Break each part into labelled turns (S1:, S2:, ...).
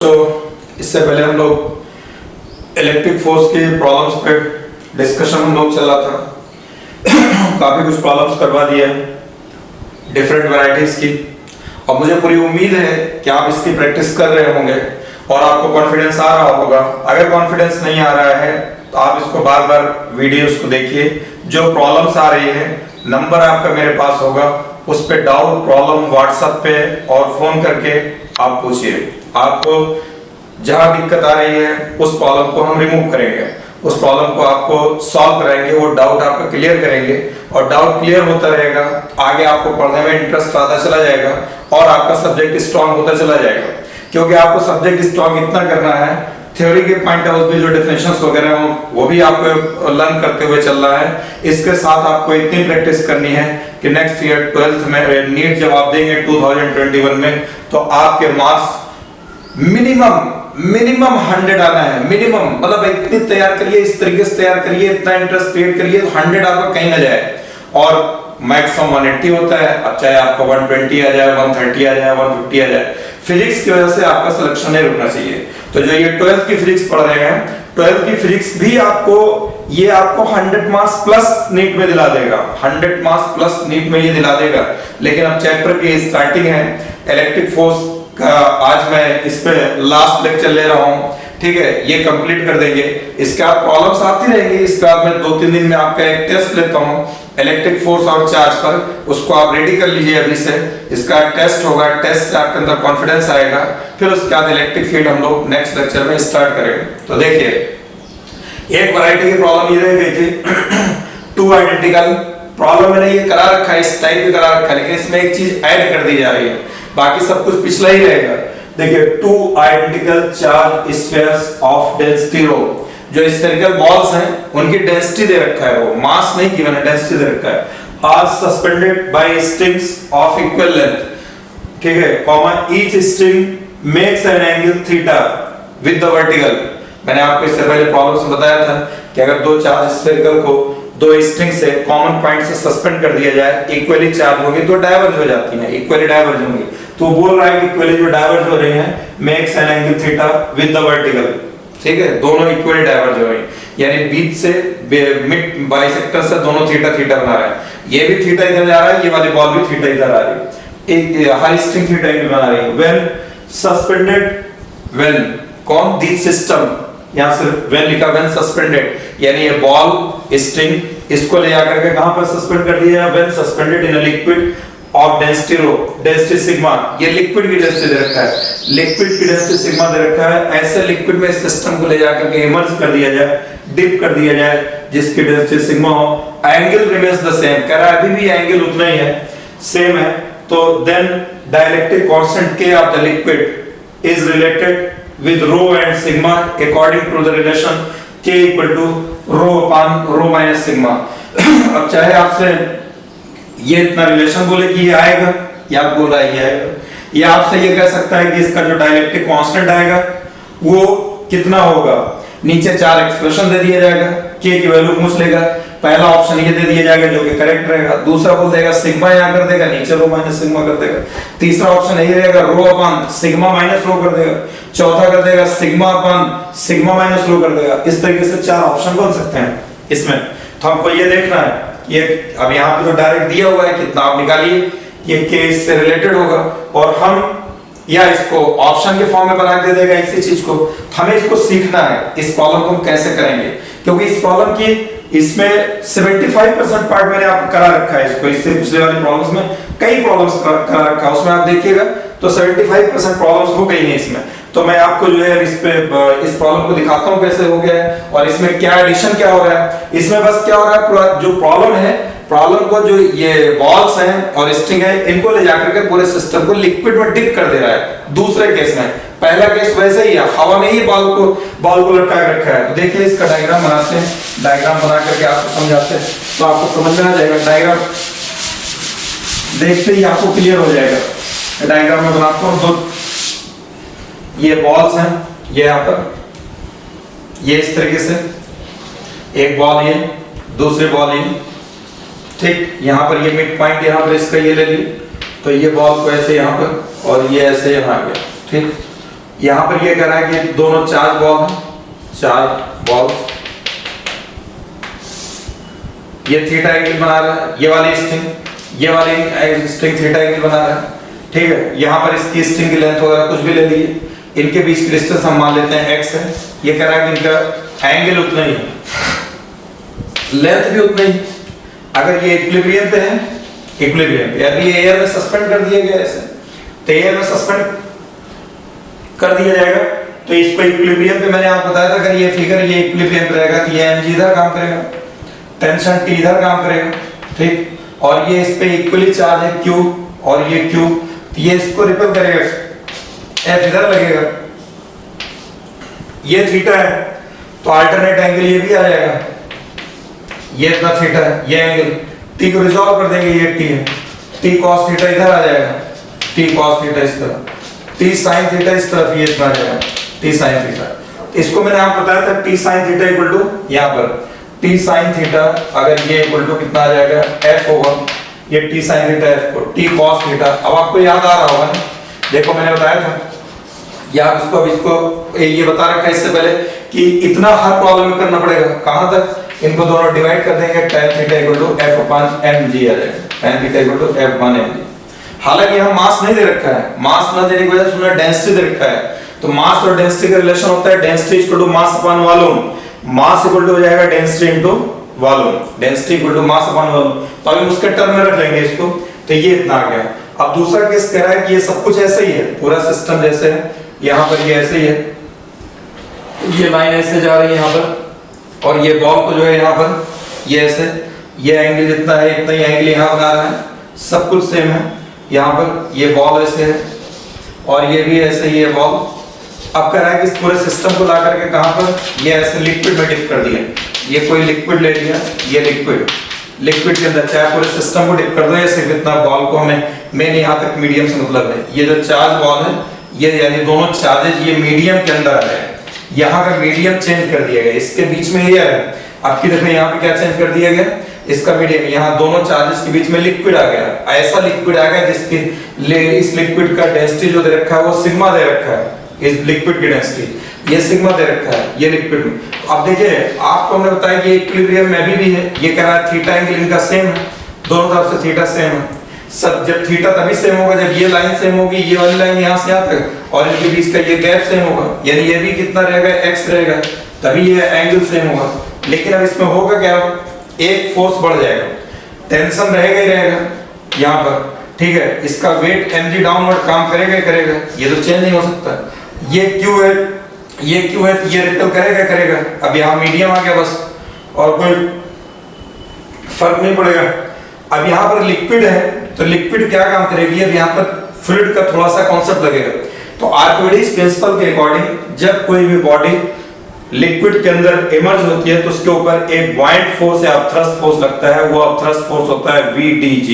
S1: तो इससे पहले हम लोग इलेक्ट्रिक फोर्स के प्रॉब्लम्स पे डिस्कशन हम लोग चला था। काफ़ी कुछ प्रॉब्लम्स करवा दिए डिफरेंट वैरायटीज़ की, और मुझे पूरी उम्मीद है कि आप इसकी प्रैक्टिस कर रहे होंगे और आपको कॉन्फिडेंस आ रहा होगा। अगर कॉन्फिडेंस नहीं आ रहा है तो आप इसको बार बार वीडियोस को देखिए। जो प्रॉब्लम्स आ रही है, नंबर आपका मेरे पास होगा, उस पे डाउट प्रॉब्लम व्हाट्सएप पे और फोन करके आप पूछिए। आपको जहां दिक्कत आ रही है उस प्रॉब्लम को हम रिमूव करेंगे, उस प्रॉब्लम को आपको सॉल्व कराएंगे, वो डाउट आपका क्लियर करेंगे, और डाउट क्लियर होता रहेगा, आगे आपको पढ़ने में इंटरेस्ट आता चला जाएगा और आपका सब्जेक्ट स्ट्रांग होता चला जाएगा। क्योंकि आपको सब्जेक्ट स्ट्रांग इतना करना है, थ्योरी के पॉइंट ऑफ व्यू जो डेफिनेशंस वगैरह हो वो भी आपको लर्न करते हुए चल रहा है। इसके साथ आपको इतनी प्रैक्टिस करनी है कि नेक्स्ट ईयर 12th में नीट जब आप देंगे 2021 में, तो आपके मार्क्स मिनिमम 100 आना है। मिनिमम मतलब इतनी तैयार करिए, इस तरीके से तैयार करिए, इतना इंटरेस्ट क्रिएट करिए तो 100 आपका कहीं ना जाए। और मैक्सिमम 180 होता है, अब चाहे आपका 120 आ जाए, 130 आ जाए, 150 आ जाए, फिजिक्स की वजह से आपका सिलेक्शन नहीं रुकना चाहिए। तो जो ये 12th की फिजिक्स पढ़ रहे हैं, 12th की फिजिक्स भी आपको 100 मार्क्स प्लस नीट में दिला देगा, 100 मार्क्स प्लस नीट में ये दिला देगा। लेकिन अब चैप्टर की स्टार्टिंग है, इलेक्ट्रिक फोर्स का आज मैं इस पे लास्ट लेक्चर ले रहा हूँ, ठीक है, ये कंप्लीट कर देंगे। इसके बाद प्रॉब्लम्स आती रहेंगी। इसके बाद मैं 2-3 दिन में आपका एक टेस्ट लेता हूँ इलेक्ट्रिक फोर्स और चार्ज पर, उसको आप रेडी कर लीजिए अभी से। इसका टेस्ट होगा, टेस्ट से आपके अंदर कॉन्फिडेंस आएगा, फिर उसके बाद इलेक्ट्रिक फील्ड हम लोग नेक्स्ट लेक्चर में स्टार्ट करेंगे। तो देखिए, एक वैरायटी की प्रॉब्लम ये रह गई थी, 2 आइडेंटिकल प्रॉब्लम मैंने ये करा रखा है, इस टाइप में करा रखा है, लेकिन इसमें एक चीज ऐड कर दी जा रही है, बाकी सब कुछ पिछला ही रहेगा। देखिए, 2 identical charge spheres of density rho, जो स्फेरिकल बॉल्स हैं उनकी डेंसिटी दे रखा है, वो मास नहीं गिवन है, डेंसिटी दे रखा है। Are suspended by strings of equal length, ठीक है, comma each string makes an angle theta with the vertical. मैंने आपको इससे पहले प्रॉब्लम में बताया था कि अगर 2 चार्ज स्फेरिकल को 2 स्ट्रिंग से कॉमन पॉइंट से सस्पेंड कर दिया जाए, इक्वली चार्ज होंगी तो डाइवर्ज हो जाती हैं, इक्वली डाइवर्ज होंगी। तो बोल रहा है कि इक्वली जो डाइवर्ज हो रही हैं makes an angle theta with the vertical, ठीक है, दोनों इक्वली डाइवर्ज हो रही हैं, यानी बीच से मिड बाइसेक्टर से दोनों थीटा थीटा बना रहे हैं। ये भी थीटा इधर जा रहा है, ये वाली बॉल भी थीटा इधर आ रही है, एक हर स्ट्रिंग थीटा इधर बना रही है। व्हेन सस्पेंडेड, व्हेन कौन दिस सिस्टम, यहां सिर्फ व्हेन लिखा, व्हेन सस्पेंडेड, यानी ये बॉल स्ट्रिंग इसको ले जाकर के कहां पर सस्पेंड कर दिया है, when suspended in a liquid of density rho, density sigma, ये लिक्विड की डेंसिटी दे रखा है, लिक्विड की डेंसिटी सिग्मा दे रखा है। ऐसे लिक्विड में सिस्टम को ले जाकर के इमर्ज कर दिया जाए, डिप कर दिया जाए, जिसकी डेंसिटी सिग्मा हो, एंगल रिमेन्स द सेम, कह रहा है अभी भी एंगल उतना ही है, सेम है। तो then dielectric constant K of the liquid is related with rho and sigma according to the relation K equal to rho upon rho minus sigma। अब चाहे आपसे ये इतना रिलेशन बोले कि ये आएगा, या आप बोल रहा है ये आएगा, या आपसे ये कह सकता है कि इसका जो डाइलेक्ट्रिक कांस्टेंट आएगा वो कितना होगा, नीचे 4 एक्सप्रेशन दे दिया जाएगा, K की वैल्यू पूछ लेगा, पहला ऑप्शन ये दे दिया जाएगा जो कि करेक्ट रहेगा, दूसरा बोल देगा सिग्मा यहां कर देगा, नीचे रो माइनस सिग्मा कर देगा, तीसरा ऑप्शन यही रहेगा rho upon sigma minus rho कर देगा, चौथा कर देगा sigma upon sigma minus rho कर देगा। इस तरीके से 4 ऑप्शन बन सकते हैं इसमें। तो हमको ये देखना है, ये अब यहाँ पे तो डायरेक्ट दिया हुआ है, कितना आप निकालिए, ये K इससे रिलेटेड होगा, और हम या इसको ऑप्शन के फॉर्म में बना के दे देगा इसी चीज को। हमें इसको सीखना है, इस प्रॉब्लम को हम कैसे करेंगे, क्योंकि इस प्रॉब्लम की इसमें 75% पार्ट मैंने आपको करा रखा है इसको, इससे पिछले वाले प्रॉब्लम्स में कई प्रॉब्लम्स करा रखा है, उसमें आप देखिएगा तो 75% प्रॉब्लम्स हो गई हैं इसमें। तो मैं आपको जो है इस प्रॉब्लम को दिखाता हूँ कैसे हो गया है, और इसमें क्या एडिशन क्या हो रहा है। इसमें बस क्या हो रहा है, पूरा जो प्रॉब्लम है, प्रॉब्लम को जो ये बॉल्स हैं और स्ट्रिंग है, इनको ले जाकर के पूरे सिस्टम को लिक्विड में डिप कर दे रहा है। दूसरे केस में, पहला केस वैसे ही है, हवा में ही बॉल को लटका के रखा है। तो देखिए इसका डायग्राम बनाते हैं, डायग्राम बना करके आपको समझाते हैं तो आपको समझ में आ जाएगा। डायग्राम देखते ही आपको क्लियर हो जाएगा। डायग्राम में बनाता हूँ, दो ये बॉल्स हैं, ये यहाँ पर ये इस तरीके से, एक बॉल ये, दूसरे बॉल ये, ठीक, यहाँ पर ये मिड पॉइंट यहाँ पर इसका ये ले लिए, तो ये बॉल को ऐसे यहाँ पर और ये ऐसे यहाँ आ गया, ठीक, यहां पर ये कह रहा है कि दोनों चार्ज बॉल हैं, चार्ज बॉल, ये थीटा एंगल बना रहा है, ये वाली स्ट्रिंग थीटा एंगल बना रहा है, ठीक है। यहां पर इसकी स्ट्रिंग की लेंथ वगैरह कुछ भी ले लीजिए, इनके बीच की डिस्टेंस हम मान लेते हैं x है। ये कह रहा है कि इनका एंगल उतना ही है, लेंथ भी उतना ही। अगर ये इक्विलिब्रियम पे है, इक्विलिब्रियम पे, अभी ये एयर में सस्पेंड कर दिया गया ऐसे, तो एयर में सस्पेंड कर दिया जाएगा, तो इसको इक्विलिब्रियम पे मैंने आपको बताया था, अगर ये फिगर ये इक्विलिब्रियम पे रहेगा तो ये mg इधर काम करेगा, टेंशन T इधर काम करेगा, ठीक। और ये इस पे इक्वली चार्ज है Q और ये Q, तो ये इसको रिपेल करेगा, F इधर लगेगा, ये थीटा है तो अल्टरनेट एंगल ये भी आ जाएगा, ये इतना थीटा है, ये एंगल T को रिजॉल्व कर देंगे, ये T है, T cos थीटा इधर आ जाएगा, T cos थीटा इस तरफ, T sin थीटा इस तरफ, ये इतना आ जाएगा T sin थीटा। इसको मैंने आपको बताया था T sin theta equal to, यहाँ पर T sin थीटा अगर ये इक्वल टू कितना आ जाएगा F होगा, ये T sin थीटा F को T cos थीटा। अब आपको याद आ रहा होगा ना, देखो मैंने बताया था, या इसको अब इसको ये बता रखा है इससे पहले कि इतना हर प्रॉब्लम में करना पड़ेगा, कहां तक, इनको दोनों डिवाइड कर देंगे, tan theta equal to F upon mg आ जाएगा, tan theta equal to F upon mg। हालांकि यहाँ मास नहीं दे रखा है, मास ना देने की वजह से उन्होंने डेंसिटी दे रखा है, तो मास और डेंसिटी का रिलेशन होता है density equal to mass upon volume, mass equal to हो जाएगा density into volume, density equal to mass upon volume, तो हम उसके टर्म में रख लेंगे इसको, तो ये इतना आ गया। अब दूसरा केस कह रहा है कि ये सब कुछ ऐसे ही है, पूरा सिस्टम जैसे है, यहाँ पर ये ऐसे ही है, ये लाइन ऐसे जा रही है यहाँ पर, और ये बॉल को जो है यहाँ पर ये ऐसे, ये एंगल जितना है इतना ही एंगल यहाँ बना रहा है, सब कुछ सेम है। यहाँ पर ये बॉल ऐसे है और ये भी ऐसे ही है बॉल। अब कह रहा है कि इस पूरे सिस्टम को ला करके कहाँ पर, ये ऐसे लिक्विड में डिप कर दिया, ये कोई लिक्विड ले लिया, ये लिक्विड के अंदर, चाहे पूरे सिस्टम को डिप कर दो या सिर्फ इतना बॉल को, हमें मेन यहाँ तक मीडियम से मतलब है, ये जो चार्ज बॉल है ये, यानी दोनों चार्जेज ये मीडियम के अंदर आ गए, यहाँ का मीडियम चेंज कर दिया गया, इसके बीच में ये है, आपकी देखो यहाँ पे क्या चेंज कर दिया गया, इसका मीडियम, यहाँ दोनों चार्जेस के बीच में लिक्विड आ गया, ऐसा लिक्विड आ गया जिसकी इस लिक्विड का डेंसिटी जो दे रखा है वो सिग्मा दे रखा है, इस लिक्विड की डेंसिटी ये सिग्मा दे रखा है, ये लिक्विड में। अब देखिए आपको हमने बताया कि इक्विलिब्रियम में भी है, ये कह रहा है थीटा एंगल इनका सेम है, दोनों तरफ से थीटा सेम है, सब जब थीटा तभी सेम होगा जब ये लाइन सेम होगी, ये वाली लाइन यहाँ से यहाँ तक, और इनके बीच का ये गैप सेम होगा, यानी ये भी कितना रहेगा x रहेगा, तभी ये एंगल सेम होगा। लेकिन अब इसमें होगा क्या, एक फोर्स बढ़ जाएगा, टेंशन रहेगा ही रहेगा यहाँ पर, ठीक है, इसका वेट mg डाउनवर्ड काम करेगा ही करेगा, ये तो चेंज नहीं हो सकता। ये q है, ये q है, ये रिपेल करेगा। अब यहाँ मीडियम आ गया बस, और कोई फर्क नहीं पड़ेगा। अब यहाँ पर लिक्विड है तो लिक्विड क्या काम करेगी, अब यहाँ पर फ्लूइड का थोड़ा सा कॉन्सेप्ट लगेगा। तो आर्किमिडीज प्रिंसिपल के अकॉर्डिंग जब कोई भी बॉडी लिक्विड के अंदर इमर्ज होती है तो उसके ऊपर एक बॉयंट फोर्स या अपथ्रस्ट फोर्स लगता है, वो अपथ्रस्ट फोर्स होता है VDG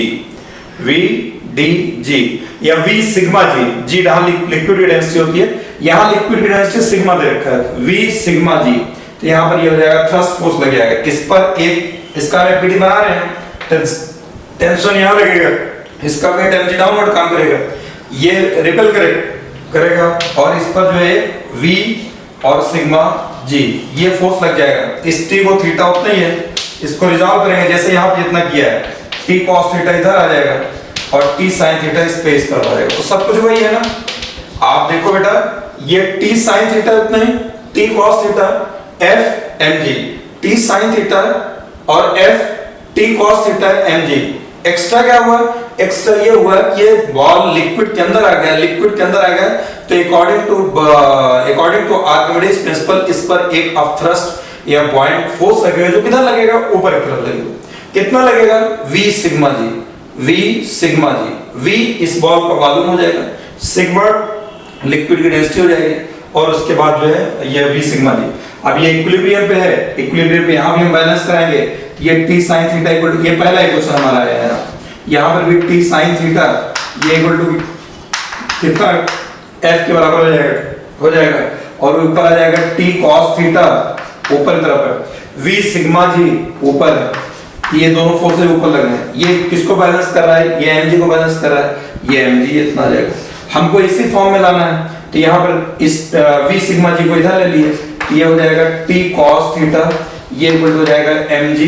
S1: या V सिग्मा G। G जहां लिक्विड की डेंसिटी होती है, यहाँ लिक्विड की डेंसिटी सिग्मा दे रखा है, V सिग्मा G। तो यहाँ पर ये हो जाएगा थ्रस्ट फोर्स लग जाएगा, इस पर एक, इसका पीटी बना रहे हैं, टेंशन यहाँ लगेगा, इसका वेट mg डाउनवर्ड काम करेगा, ये रिपेल करेगा, और इस पर जो है V और सिग्मा G ये फोर्स लग जाएगा। इस T को थीटा उतना ही है, इसको रिजॉल्व करेंगे जैसे यहाँ पे जितना किया है, T cos थीटा इधर आ जाएगा और T sin थीटा इस पे इस तरफ आ जाएगा, तो सब कुछ वही है ना। आप देखो बेटा, ये T sin थीटा उतना ही, T cos theta F mg, T sin theta और F T cos theta mg। Extra क्या हुआ, एक्स्ट्रा ये हुआ कि ये बॉल लिक्विड के अंदर आ गया, तो अकॉर्डिंग टू आर्किमिडीज प्रिंसिपल इस पर एक अपथ्रस्ट या बॉयंट फोर्स लगेगा, जो किधर लगेगा, ऊपर की तरफ लगेगा। कितना लगेगा, V सिग्मा G, V इस बॉल का वॉल्यूम हो जाएगा, सिग्मा लिक्विड की डेंसिटी हो जाएगी, और उसके बाद जो है ये V सिग्मा G। अब ये इक्विलिब्रियम पे है, इक्विलिब्रियम पे यहाँ भी हम बैलेंस कराएंगे, ये T sin theta equal to, ये पहला क्वेश्चन हमारा है यहाँ पर भी T sin थीटा ये इक्वल टू कितना F के बराबर हो जाएगा, और ऊपर आ जाएगा T cos थीटा, ऊपर की तरफ है, V सिग्मा G ऊपर है, ये दोनों फोर्सेस ऊपर लग रहे हैं। ये किसको बैलेंस कर रहा है, ये mg को बैलेंस कर रहा है, ये mg इतना आ जाएगा। हमको इसी फॉर्म में लाना है, तो यहाँ पर इस v सिग्मा जी को इधर ले लिए, ये हो जाएगा t cos थीटा, ये इक्वल हो जाएगा mg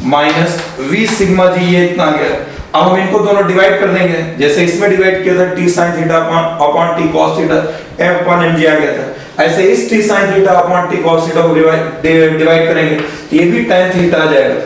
S1: माइनस v सिग्मा जी, ये इतना आ गया। अब हम इनको दोनों डिवाइड कर देंगे, जैसे इसमें डिवाइड किया था t sin theta upon t cos theta f upon mg आ गया था, ऐसे इस t sin theta upon t cos theta को डिवाइड करेंगे तो ये भी tan थीटा आ जाएगा।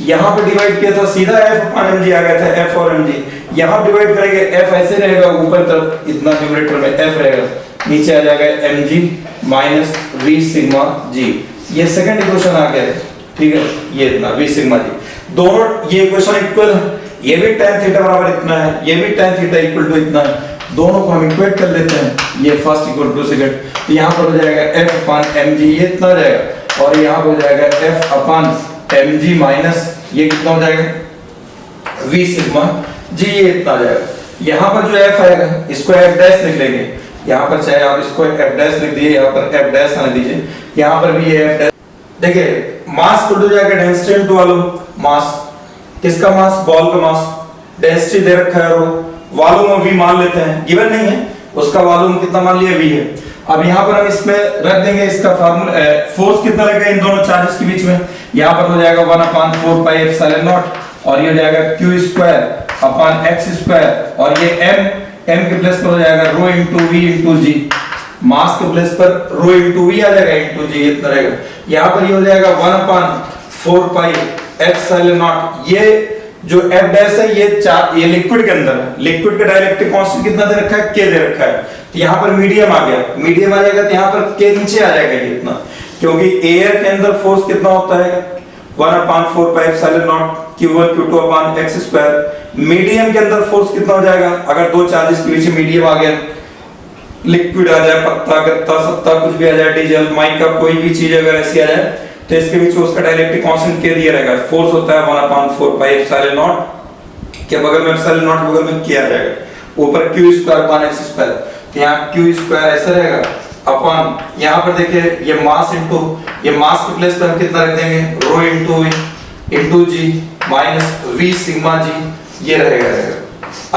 S1: यहाँ पे डिवाइड किया था सीधा f अपॉन mg आ गया था, f और mg, यहाँ डिवाइड करेंगे f ऐसे रहेगा ऊपर तरफ, इतना न्यूमरेटर में f रहेगा, नीचे आ जाएगा mg minus v sigma g, ये सेकंड इक्वेशन आ गया है, ठीक है, ये इतना v सिग्मा g, दोनों ये इक्वेशन इक्वल है, ये भी tan थीटा बराबर इतना है, ये भी tan थीटा इक्वल टू इतना है, दोनों को हम इक्वेट कर लेते हैं, ये फर्स्ट इक्वल टू सेकंड, तो यहाँ पर हो जाएगा f अपॉन mg, ये इतना हो जाएगा, और यहाँ पर हो जाएगा f अपॉन mg माइनस ये कितना हो जाएगा v सिग्मा g, ये इतना आ जाएगा। यहाँ पर जो f आएगा इसको f डैश लिख लेंगे, यहाँ पर चाहे आप इसको f डैश लिख दिए, यहाँ पर f डैश आने दीजिए, यहाँ पर भी ये f डैश। देखिए मास को हो जाएगा डेंसिटी इनटू वॉल्यूम, मास किसका मास, बॉल का मास, डेंसिटी दे रखा है, वॉल्यूम v मान लेते हैं, गिवन नहीं है, उसका वॉल्यूम कितना मान लिया v है। अब यहाँ पर हम इसमें रख देंगे इसका फार्मूला, फोर्स कितना लगेगा इन दोनों चार्जेस के बीच में, यहाँ पर हो जाएगा 1/4 पाई एप्सिलॉन नॉट, और ये हो जाएगा q square upon x square, और ये m के प्लेस पर हो जाएगा रो इंटू v इंटू g, मास के प्लेस पर रो इंटू v आ जाएगा इंटू g, इतना रहेगा। यहाँ पर ये हो जाएगा 1/4 पाई एप्सिलॉन नॉट, ये जो f डैश है ये लिक्विड के अंदर है, लिक्विड का डाइलेक्ट्रिक कांस्टेंट कितना दे रखा है, k दे रखा है, तो यहाँ पर मीडियम आ गया, मीडियम आ जाएगा तो यहाँ पर k नीचे आ जाएगा ये इतना, क्योंकि एयर के अंदर फोर्स कितना होता है 1/4 pi epsilon not q1 q2 upon x square, medium के अंदर फोर्स कितना हो जाएगा, अगर दो चार्जेस के बीच मीडियम आ गया, लिक्विड आ जाए, पत्ता गत्ता सत्ता कुछ भी आ जाए, डीजल माइका कोई भी चीज अगर ऐसी आ जाए तो इसके बीच उसका डाइलेक्ट्रिक कांस्टेंट k दिया रहेगा, फोर्स होता है 1/4 पाई एप्सिलॉन नॉट के बगल में एप्सिलॉन नॉट बगल में k आ जाएगा, ऊपर q square upon x square, तो यहाँ q स्क्वायर ऐसा रहेगा अपॉन, यहाँ पर देखिए ये मास इनटू, ये मास के प्लेस पर हम कितना रख देंगे rho into v into g minus v sigma g, ये रहेगा।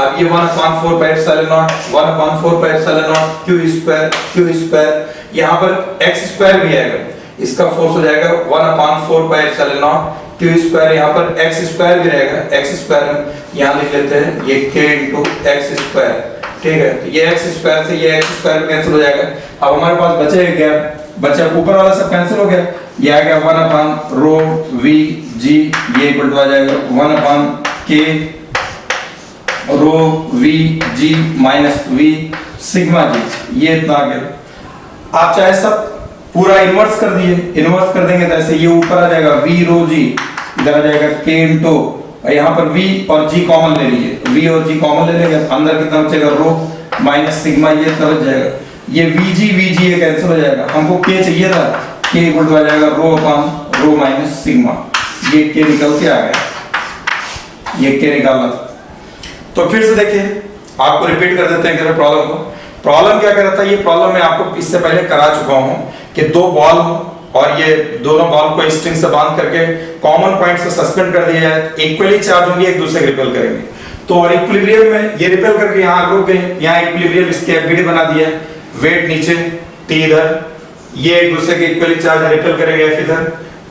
S1: अब ये 1/4 pi epsilon naught 1/4 pi epsilon naught q square, यहाँ पर x स्क्वायर भी आएगा, इसका फोर्स हो जाएगा 1/4 pi epsilon naught q square, यहाँ पर x स्क्वायर भी रहेगा, x स्क्वायर हम यहाँ लिख लेते हैं ये k इंटू x स्क्वायर, ठीक है, तो ये x स्क्वायर से ये x स्क्वायर कैंसिल हो जाएगा। अब हमारे पास बचेगा क्या, बचा ऊपर वाला सब कैंसिल हो गया, ये आ गया 1 रो v g, ये इक्वल टू आ जाएगा 1/k रो v g minus v sigma g, ये इतना आ गया। आप चाहे सब पूरा इन्वर्स कर दिए, इन्वर्स कर देंगे तो ऐसे ये ऊपर आ जाएगा v रो g, इधर आ जाएगा k इंटू, यहाँ पर v और g कॉमन ले लीजिए, v और g कॉमन ले लेंगे, अंदर कितना बचेगा रो माइनस सिग्मा, ये इतना बच जाएगा, ये vg ये कैंसिल हो जाएगा, हमको k चाहिए था, k इक्वल टू आ जाएगा rho upon rho minus sigma, ये k निकल के आ गया, ये k निकालना था। तो फिर से देखिए आपको रिपीट कर देते हैं प्रॉब्लम को। प्रॉब्लम क्या कर रहा था, ये प्रॉब्लम मैं आपको इससे पहले करा चुका हूं कि दो बॉल हो और ये दोनों बॉल को स्ट्रिंग से बांध करके कॉमन पॉइंट से सस्पेंड कर दिया जाए, इक्वली चार्ज होंगे, एक दूसरे को रिपेल करेंगे, तो और इक्विलिब्रियम में ये रिपेल करके यहाँ रुक गए, यहाँ इक्विलिब्रियम इसके एफबीडी बना दिया, वेट नीचे t इधर, ये एक दूसरे के इक्वली चार्ज रिपेल करेंगे f इधर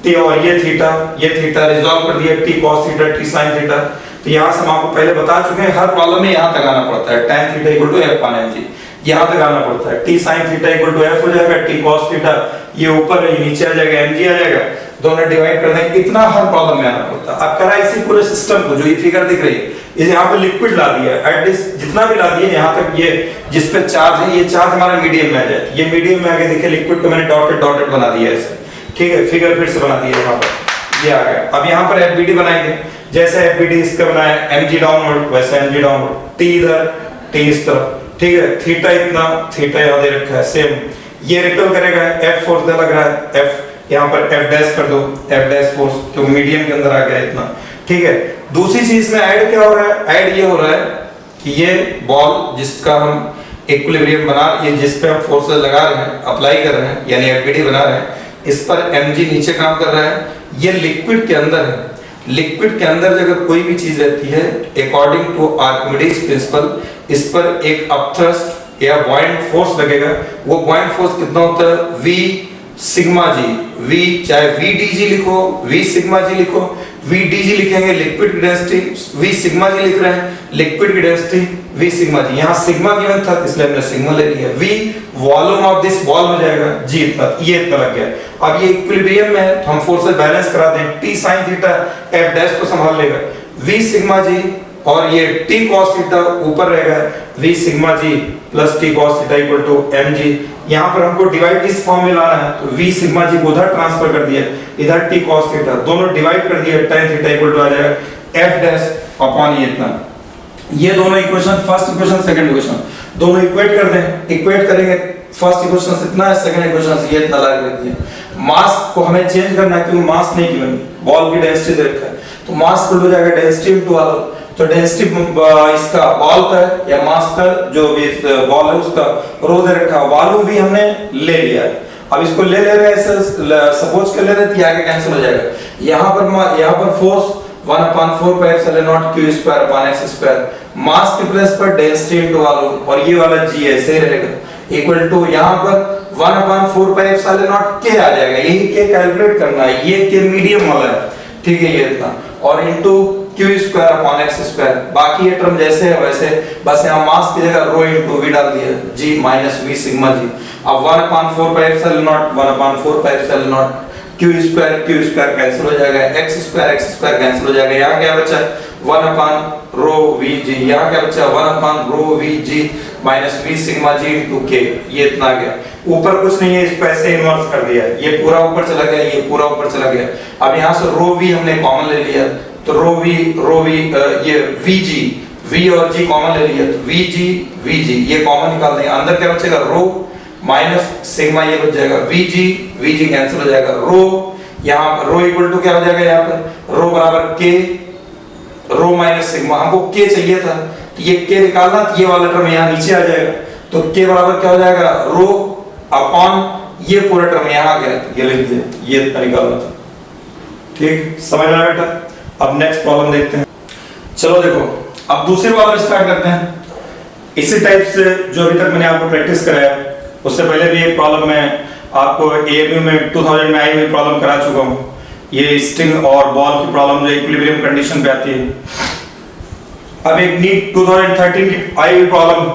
S1: t, और ये थीटा रिजॉल्व कर दिया t cos theta t sin theta. तो यहाँ से हम आपको पहले बता चुके हैं हर प्रॉब्लम में यहाँ तक आना पड़ता है, tan theta equal to f upon mg, यहाँ तक आना पड़ता है, t sin theta equal to f हो जाएगा, t cos थीटा ये ऊपर है ये नीचे आ जाएगा, mg आ जाएगा, दोनों डिवाइड कर देंगे, इतना हर प्रॉब्लम में आना पड़ता है। अब करा इसी पूरे सिस्टम को, जो ये फिगर दिख रही है, इस यहाँ पे लिक्विड ला दिया, एटलीस्ट जितना भी ला दिया यहाँ तक, ये जिस पे चार्ज है ये चार्ज हमारा मीडियम में आ जाए, ये मीडियम में आके देखिए लिक्विड को मैंने डॉटेड बना दिया ऐसे, ठीक है, फिगर फिर से बना दिया यहाँ पर, ये आ गया। अब यहाँ पर एफबीडी बनाएंगे, जैसे एफबीडी इसका बनाया mg डाउनवर्ड वैसे mg डाउनवर्ड, t इधर t इस तरफ, ठीक है, थीटा इतना, थीटा यहाँ दे रखा है सेम, ये रिपेल करेगा, f फोर्स दे लग रहा है, f यहाँ पर f डैश कर दो, f डैश फोर्स तो मीडियम के अंदर आ गया इतना, ठीक है। दूसरी चीज में ऐड क्या हो रहा है, ऐड ये हो रहा है कि ये बॉल जिसका हम इक्विलिब्रियम बना, ये जिस पे हम फोर्सेस लगा रहे हैं, अप्लाई कर रहे हैं, यानी एफबीडी बना रहे हैं, इस पर mg नीचे काम कर रहा है, ये लिक्विड के अंदर है, लिक्विड के अंदर अगर कोई भी चीज रहती है अकॉर्डिंग टू आर्किमिडीज प्रिंसिपल, इस पर एक अपथ्रस्ट या बॉइंट फोर्स लगेगा, वो बॉइंट फोर्स कितना होता है, V सिग्मा जी। V चाहे VdG लिखो, V सिग्मा जी लिखो, VdG लिखेंगे लिक्विड की डेंसिटी, V सिग्मा जी लिख रहे हैं लिक्विड की डेंसिटी, V सिग्मा जी। यहाँ सिग्मा गिवन था इसलिए हमने सिग्मा ले लिया। V volume of this ball हो जाएगा, G इतना, ये इतना लग गया। अब ये इक्विलिब्रियम में है, हम फोर्सेस बैलेंस करा दें, T sin theta F dash को संभाल लेगा, V सिग्मा जी, और ये T cos थीटा ऊपर रहेगा, V sigma g plus T cos theta equal to mg। यहाँ पर हमको डिवाइड इस फॉर्म में लाना है, तो V सिग्मा जी को उधर ट्रांसफर कर दिया, इधर T cos थीटा, दोनों डिवाइड कर दिया, tan थीटा इक्वल टू आ जाएगा F डैश अपॉन ये इतना। ये दोनों equation, first equation second equation दोनों इक्वेट कर दें, इक्वेट करेंगे, फर्स्ट इक्वेशन से इतना है, सेकंड इक्वेशन से ये इतना ला देती है। मास को हमें चेंज करना है क्योंकि मास नहीं गिवन, बॉल की डेंसिटी दे रखा है, तो मास इक्वल हो जाएगा डेंसिटी इनटू वॉल्यूम। तो डेंसिटी इसका बॉल का या मास का जो भी बॉल है उसका रो दे रखा है, वॉल्यूम भी हमने ले लिया है। अब इसको ले रहे हैं ऐसे सपोज कर ले रहे हैं, आगे कैंसिल हो जाएगा। यहाँ पर force 1/4 pi epsilon naught q square upon x square, mass के प्लेस पर डेंसिटी इनटू वॉल्यूम, और ये वाला g ऐसे ही रहेगा इक्वल टू यहाँ पर 1/4 पाई एप्सिलॉन नॉट k आ जाएगा, यही k कैलकुलेट करना है, ये k मीडियम वाला है, ठीक है ये इतना, और into q square upon x square, बाकी ये टर्म जैसे है वैसे, बस यहाँ मास की जगह रो इनटू v डाल दिया, g minus v sigma g। अब 1/4 pi epsilon naught 1/4 pi epsilon naught q square cancel हो जाएगा, x स्क्वायर कैंसिल हो जाएगा, यहाँ क्या बचा 1 रो vg, यहाँ क्या बचा 1 रो vg minus v sigma g into k, ये इतना आ गया। ऊपर कुछ नहीं है, इसको ऐसे इन्वर्स कर दिया, ये पूरा ऊपर चला गया, ये पूरा ऊपर चला गया। अब यहाँ से रो v हमने कॉमन ले लिया, तो रो v ये vg, v और g कॉमन ले लिया, तो vg ये कॉमन निकाल देंगे, अंदर क्या बचेगा रो माइनस सिग्मा, ये बच जाएगा vg कैंसिल हो जाएगा, रो यहाँ रो इक्वल टू क्या हो जाएगा, यहाँ पर रो बराबर k, रो माइनस सिग्मा, हमको k चाहिए था, तो ये k निकालना, तो ये वाला टर्म यहाँ नीचे आ जाएगा, तो k बराबर क्या हो जाएगा रो अपॉन ये पूरा टर्म यहाँ आ गया, ये लिख दिया, ये इतना निकालना था। ठीक, समझ में आया बेटा। अब नेक्स्ट प्रॉब्लम देखते हैं। चलो देखो, अब दूसरी प्रॉब्लम स्टार्ट करते हैं। इसी टाइप से जो अभी तक मैंने आपको प्रैक्टिस कराया, उससे पहले भी एक प्रॉब्लम में आपको एएमयू में 2009 में प्रॉब्लम करा चुका हूँ। ये स्ट्रिंग और बॉल की प्रॉब्लम जो इक्विलिब्रियम कंडीशन पे आती है। अब एक नीट 2013 की आई हुई प्रॉब्लम,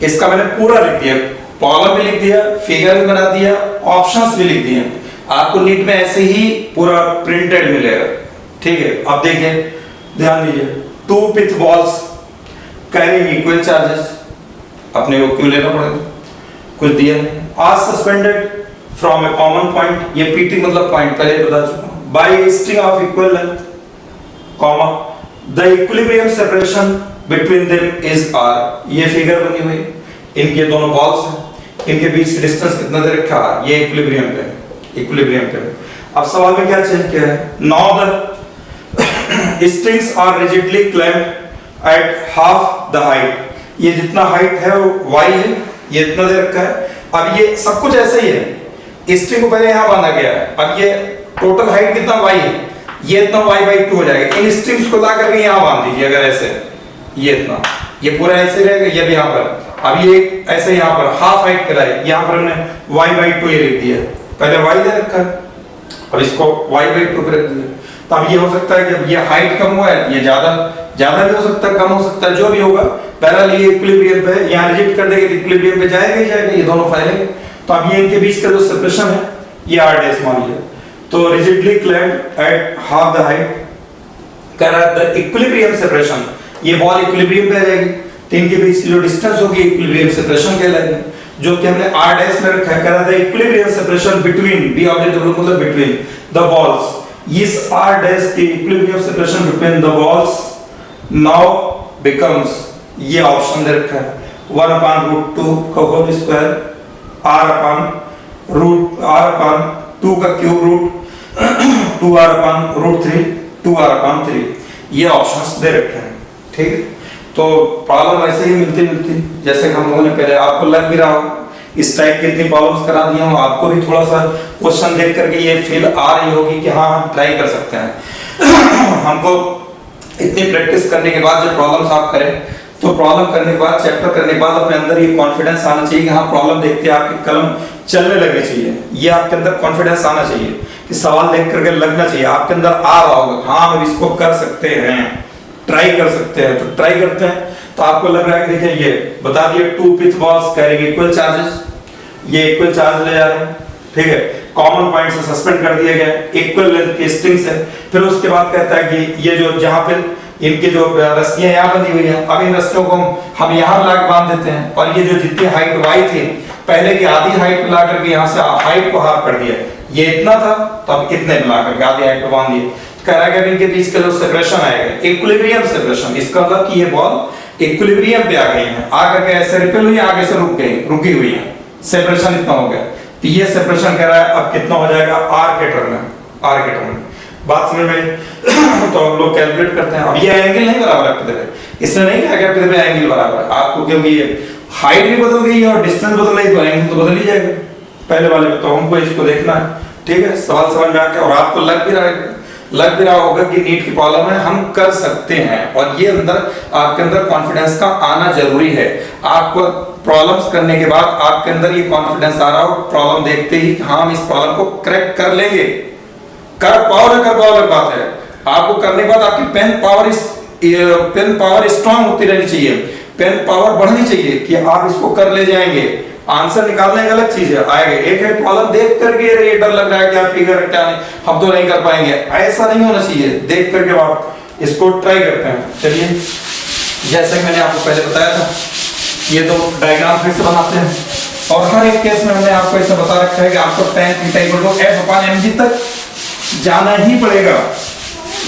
S1: इसका मैंने पूरा लिख दिया, प्रॉब्लम भी लिख दिया, फिगर भी बना दिया, ऑप्शंस भी लिख दिए। आपको नीट में ऐसे ही पूरा प्रिंटेड मिलेगा, ठीक है। अब देखिए, ध्यान दीजिए, 2 pith balls carrying equal charges, अपने को क्यों लेना पड़ेगा, कुछ दिया नहीं। Are suspended from a common point, ये पीटी मतलब पॉइंट पहले बता चुका हूं, by string of equal length, comma the equilibrium separation between them is r. ये फिगर बनी हुई, इनके दोनों बॉल्स हैं, इनके बीच की डिस्टेंस कितना दे रखा है, ये इक्विलिब्रियम पे। अब सवाल में क्या चेंज किया है, now the strings are rigidly clamped at half the height, ये जितना हाइट है वो y है, ये इतना दे रखा है। अब ये सब कुछ ऐसे ही है, स्ट्रिंग को पहले यहाँ बांधा गया है, अब ये टोटल हाइट कितना y है, ये इतना y/2 हो जाएगा। इन स्ट्रिंग्स को ला करके यहाँ बांध दीजिए, अगर ऐसे ये इतना, ये पूरा ऐसे रहेगा, ये भी यहाँ पर, अब ये ऐसे यहाँ पर हाफ हाइट कराए, यहाँ पर हमने y/2 ये लिख दिया, पहले y दे रखा है, और इसको y/2 पे रख दिया। तो अब ये हो सकता है कि ये हाइट कम हुआ है, ये ज्यादा भी हो सकता है, कम हो सकता है, जो भी होगा पहला ये इक्विलिब्रियम पे, यहाँ रिजेक्ट कर देंगे तो इक्विलिब्रियम पे जाएगा ही जाएगा, ये दोनों फैलेंगे। तो अब ये इनके बीच का जो सेपरेशन है ये r डैश मान लिया, तो rigidly clamped at half the height, कह रहा है द इक्विलिब्रियम सेपरेशन, ये बॉल इक्विलिब्रियम पे आ जाएगी, तो इनके बीच की जो डिस्टेंस होगी इक्विलिब्रियम सेपरेशन कहलाएगी, जो कि हमने r डैश में रखा है। कह रहा था equilibrium separation between, b object मतलब बिटवीन द बॉल्स, इस r डैश की equilibrium separation between the balls now becomes, ये ऑप्शन दे रखा है 1/√2 का होल स्क्वायर r/2 का क्यूब रूट 2r/√3 2r/3, ये ऑप्शंस दे रखे हैं, ठीक है। तो प्रॉब्लम ऐसे ही मिलती जैसे हम लोगों ने पहले, आपको लग भी रहा हो इस टाइप की इतनी प्रॉब्लम्स करा दी हूं, आपको भी थोड़ा सा क्वेश्चन देख करके ये फील आ रही होगी कि हाँ हम ट्राई कर सकते हैं। हमको इतनी प्रैक्टिस करने के बाद जब प्रॉब्लम्स आप करें तो प्रॉब्लम करने के बाद, चैप्टर करने के बाद अपने अंदर ये कॉन्फिडेंस आना चाहिए कि हाँ प्रॉब्लम देखते आपकी कलम चलने लगनी चाहिए, ये आपके अंदर कॉन्फिडेंस आना चाहिए कि सवाल देख करके लगना चाहिए आपके अंदर आ रहा होगा, हाँ हम इसको कर सकते हैं, ट्राई कर सकते हैं। तो ट्राई करते हैं तो आपको लग रहा है कि देखिए ये बता दिए 2 pith balls carrying equal charges, ये इक्वल चार्ज ले जा रहे हैं, ठीक है। कॉमन पॉइंट से सस्पेंड कर दिया गया, इक्वल लेंथ की स्ट्रिंग्स है। फिर उसके बाद कहता है कि ये जो जहां पे इनकी जो रस्सियां यहाँ बंधी हुई हैं, अब इन रस्सियों को हम यहाँ ला के बांध देते हैं, और ये जो जितनी हाइट y थी पहले की आधी हाइट पे ला करके यहाँ से हाइट को हाफ कर दिया, ये इतना था तो अब इतने मिला करके आधी हाइट को बांध दिए। कह रहा है कि इनके बीच का जो सेपरेशन आएगा इक्विलिब्रियम सेपरेशन, इसका मतलब कि ये बॉल इक्विलिब्रियम पे आ गई है, आकर के ऐसे रिपेल हुई, आगे से रुक गई, रुकी हुई है, सेपरेशन इतना हो गया। तो ये सेपरेशन कह रहा है अब कितना हो जाएगा r के टर्म में, r के टर्म में। बात समझ में तो हम लोग कैलकुलेट करते हैं। अब ये एंगल नहीं बराबर आपके तरह, इसने नहीं कहा कि आपके तरह एंगल बराबर है आपको, क्योंकि ये हाइट भी बदल गई है और डिस्टेंस बदल गई तो एंगल तो बदल ही जाएगा पहले वाले में। तो हमको इसको देखना है, ठीक है। सवाल समझ में आ गया और आपको लग भी रहा होगा कि नीट की प्रॉब्लम है, हम कर सकते हैं। और ये अंदर आपके अंदर कॉन्फिडेंस का आना जरूरी है। आपको प्रॉब्लम्स करने के बाद आपके अंदर ये कॉन्फिडेंस आ रहा हो, प्रॉब्लम देखते ही हाँ हम इस प्रॉब्लम को क्रैक कर लेंगे, कर पाओ ना कर पाओ अलग बात है। आपको करने के बाद आपकी पेन पावर स्ट्रांग होती रहनी चाहिए, पेन पावर बढ़नी चाहिए कि आप इसको कर ले जाएंगे। आंसर निकालने की अलग चीज है, आएगा एक है प्रॉब्लम देख करके ये डर लग रहा है क्या फिगर क्या नहीं, हम तो नहीं कर पाएंगे, ऐसा नहीं होना चाहिए। देख करके आप इसको ट्राई करते हैं। चलिए जैसे मैंने आपको पहले बताया था, ये दो डायग्राम फिर से बनाते हैं और हर एक केस में हमने आपको ऐसा बता रखा है कि आपको tan theta equal to f/mg तक जाना ही पड़ेगा,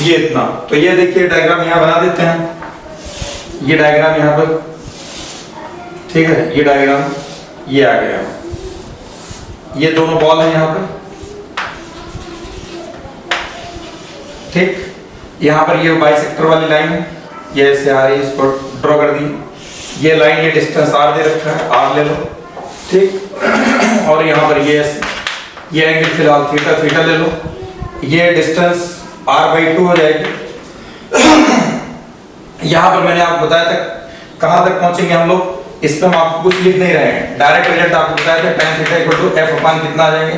S1: ये इतना। तो ये देखिए डायग्राम यहाँ बना देते हैं, ये डायग्राम यहाँ पर, ठीक है, ये डायग्राम ये आ गया, ये दोनों बॉल हैं यहाँ पर, ठीक। यहाँ पर ये बाइसेक्टर वाली लाइन है, ये ऐसे आ रही है, इसको ड्रॉ कर दी। ये लाइन ये डिस्टेंस r दे रखा है, r ले लो, ठीक। और यहाँ पर ये एंगल फिलहाल थीटा ले लो, ये डिस्टेंस r/2 हो जाएगी। यहाँ पर मैंने आपको बताया था कहाँ तक पहुंचेंगे हम लोग, इस पर हम आपको कुछ लिख नहीं रहे हैं, डायरेक्ट रिजल्ट आपको बताया था tan theta equal to f कितना आ जाएंगे,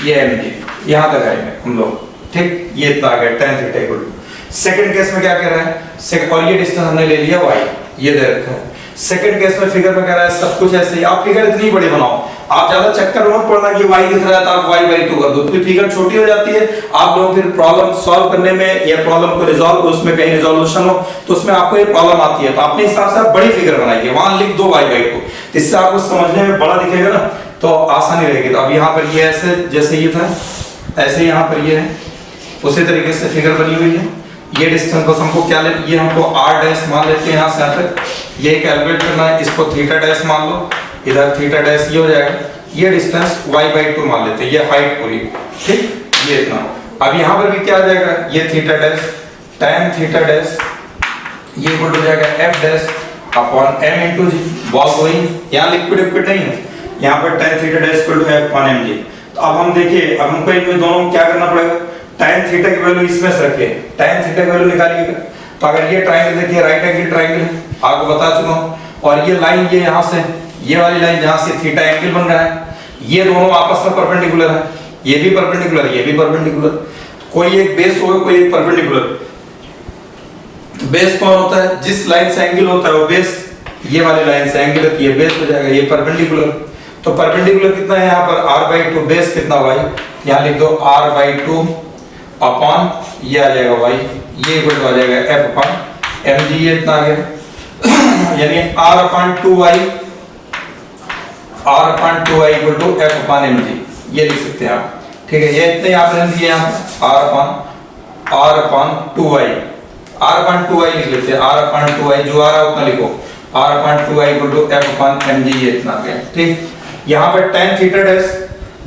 S1: ये mg, यहाँ तक आएंगे हम लोग, ठीक। ये इतना आ गया tan theta equal to. Second case में क्या कह रहा है, और ये डिस्टेंस हमने ले लिया y, ये दे रखा है। सेकंड केस में फिगर में कह रहा है सब कुछ ऐसे ही, आप फिगर इतनी बड़ी बनाओ, आप ज्यादा चक्कर मत पड़ना कि y दिख रहा है तो आप y/2 कर दो, तो फिगर छोटी हो जाती है। आप लोग फिर प्रॉब्लम सॉल्व करने में या प्रॉब्लम को रिजॉल्व उसमें कहीं रिजोल्यूशन हो तो उसमें आपको ये प्रॉब्लम आती है, तो अपने हिसाब से आप बड़ी फिगर बनाइए, वहां लिख दो y/2, इससे आपको समझने में बड़ा दिखेगा ना तो आसानी रहेगी। तो अब यहाँ पर ये ऐसे जैसे ये था ऐसे यहाँ पर ये है, उसी तरीके से फिगर बनी हुई है। ये डिस्टेंस बस हमको क्या ले, ये हमको r' मान लेते हैं, यहाँ से यहाँ तक ये कैलकुलेट करना है, इसको θ' मान लो, इधर θ' ये हो जाएगा, ये डिस्टेंस y/2 मान लेते हैं, ये हाइट पूरी, ठीक, ये इतना। अब यहाँ पर भी क्या आ जाएगा, ये θ' tan θ' ये इक्वल हो जाएगा f'/m × g, बॉल गोइंग, यहाँ लिक्विड नहीं है, यहाँ पर tan θ' इक्वल टू f/mg। तो अब हम देखिए, अब हमको इनमें दोनों क्या करना पड़ेगा, tan थीटा की वैल्यू इसमें से रखिए, tan थीटा की वैल्यू निकालिएगा। तो अगर ये ट्रायंगल देखिए राइट एंगल ट्रायंगल है, आपको बता चुका हूं, और ये लाइन ये यहाँ से ये वाली लाइन जहाँ से थीटा एंगल बन रहा है, ये दोनों आपस में परपेंडिकुलर है, ये भी परपेंडिकुलर ये भी परपेंडिकुलर, कोई एक बेस होगा कोई एक परपेंडिकुलर। तो बेस कौन होता है, जिस लाइन से एंगल होता है वो बेस, ये वाली लाइन से एंगल है, ये बेस हो जाएगा, ये परपेंडिकुलर। तो परपेंडिकुलर कितना है यहाँ पर r/2, बेस कितना हुआ, यहाँ लिख दो r/2 अपॉन ये आ जाएगा y, ये इक्वल टू आ जाएगा f/mg, ये इतना आ गया यानी r/2y इक्वल टू f/mg, ये लिख सकते हैं आप, ठीक है। ये इतने आप लिख दिए, r/2y लिख लेते हैं, r/2y जो आ रहा है उतना लिखो, r/2y इक्वल टू f/mg, ये इतना आ गया, ठीक। यहाँ पर tan θ'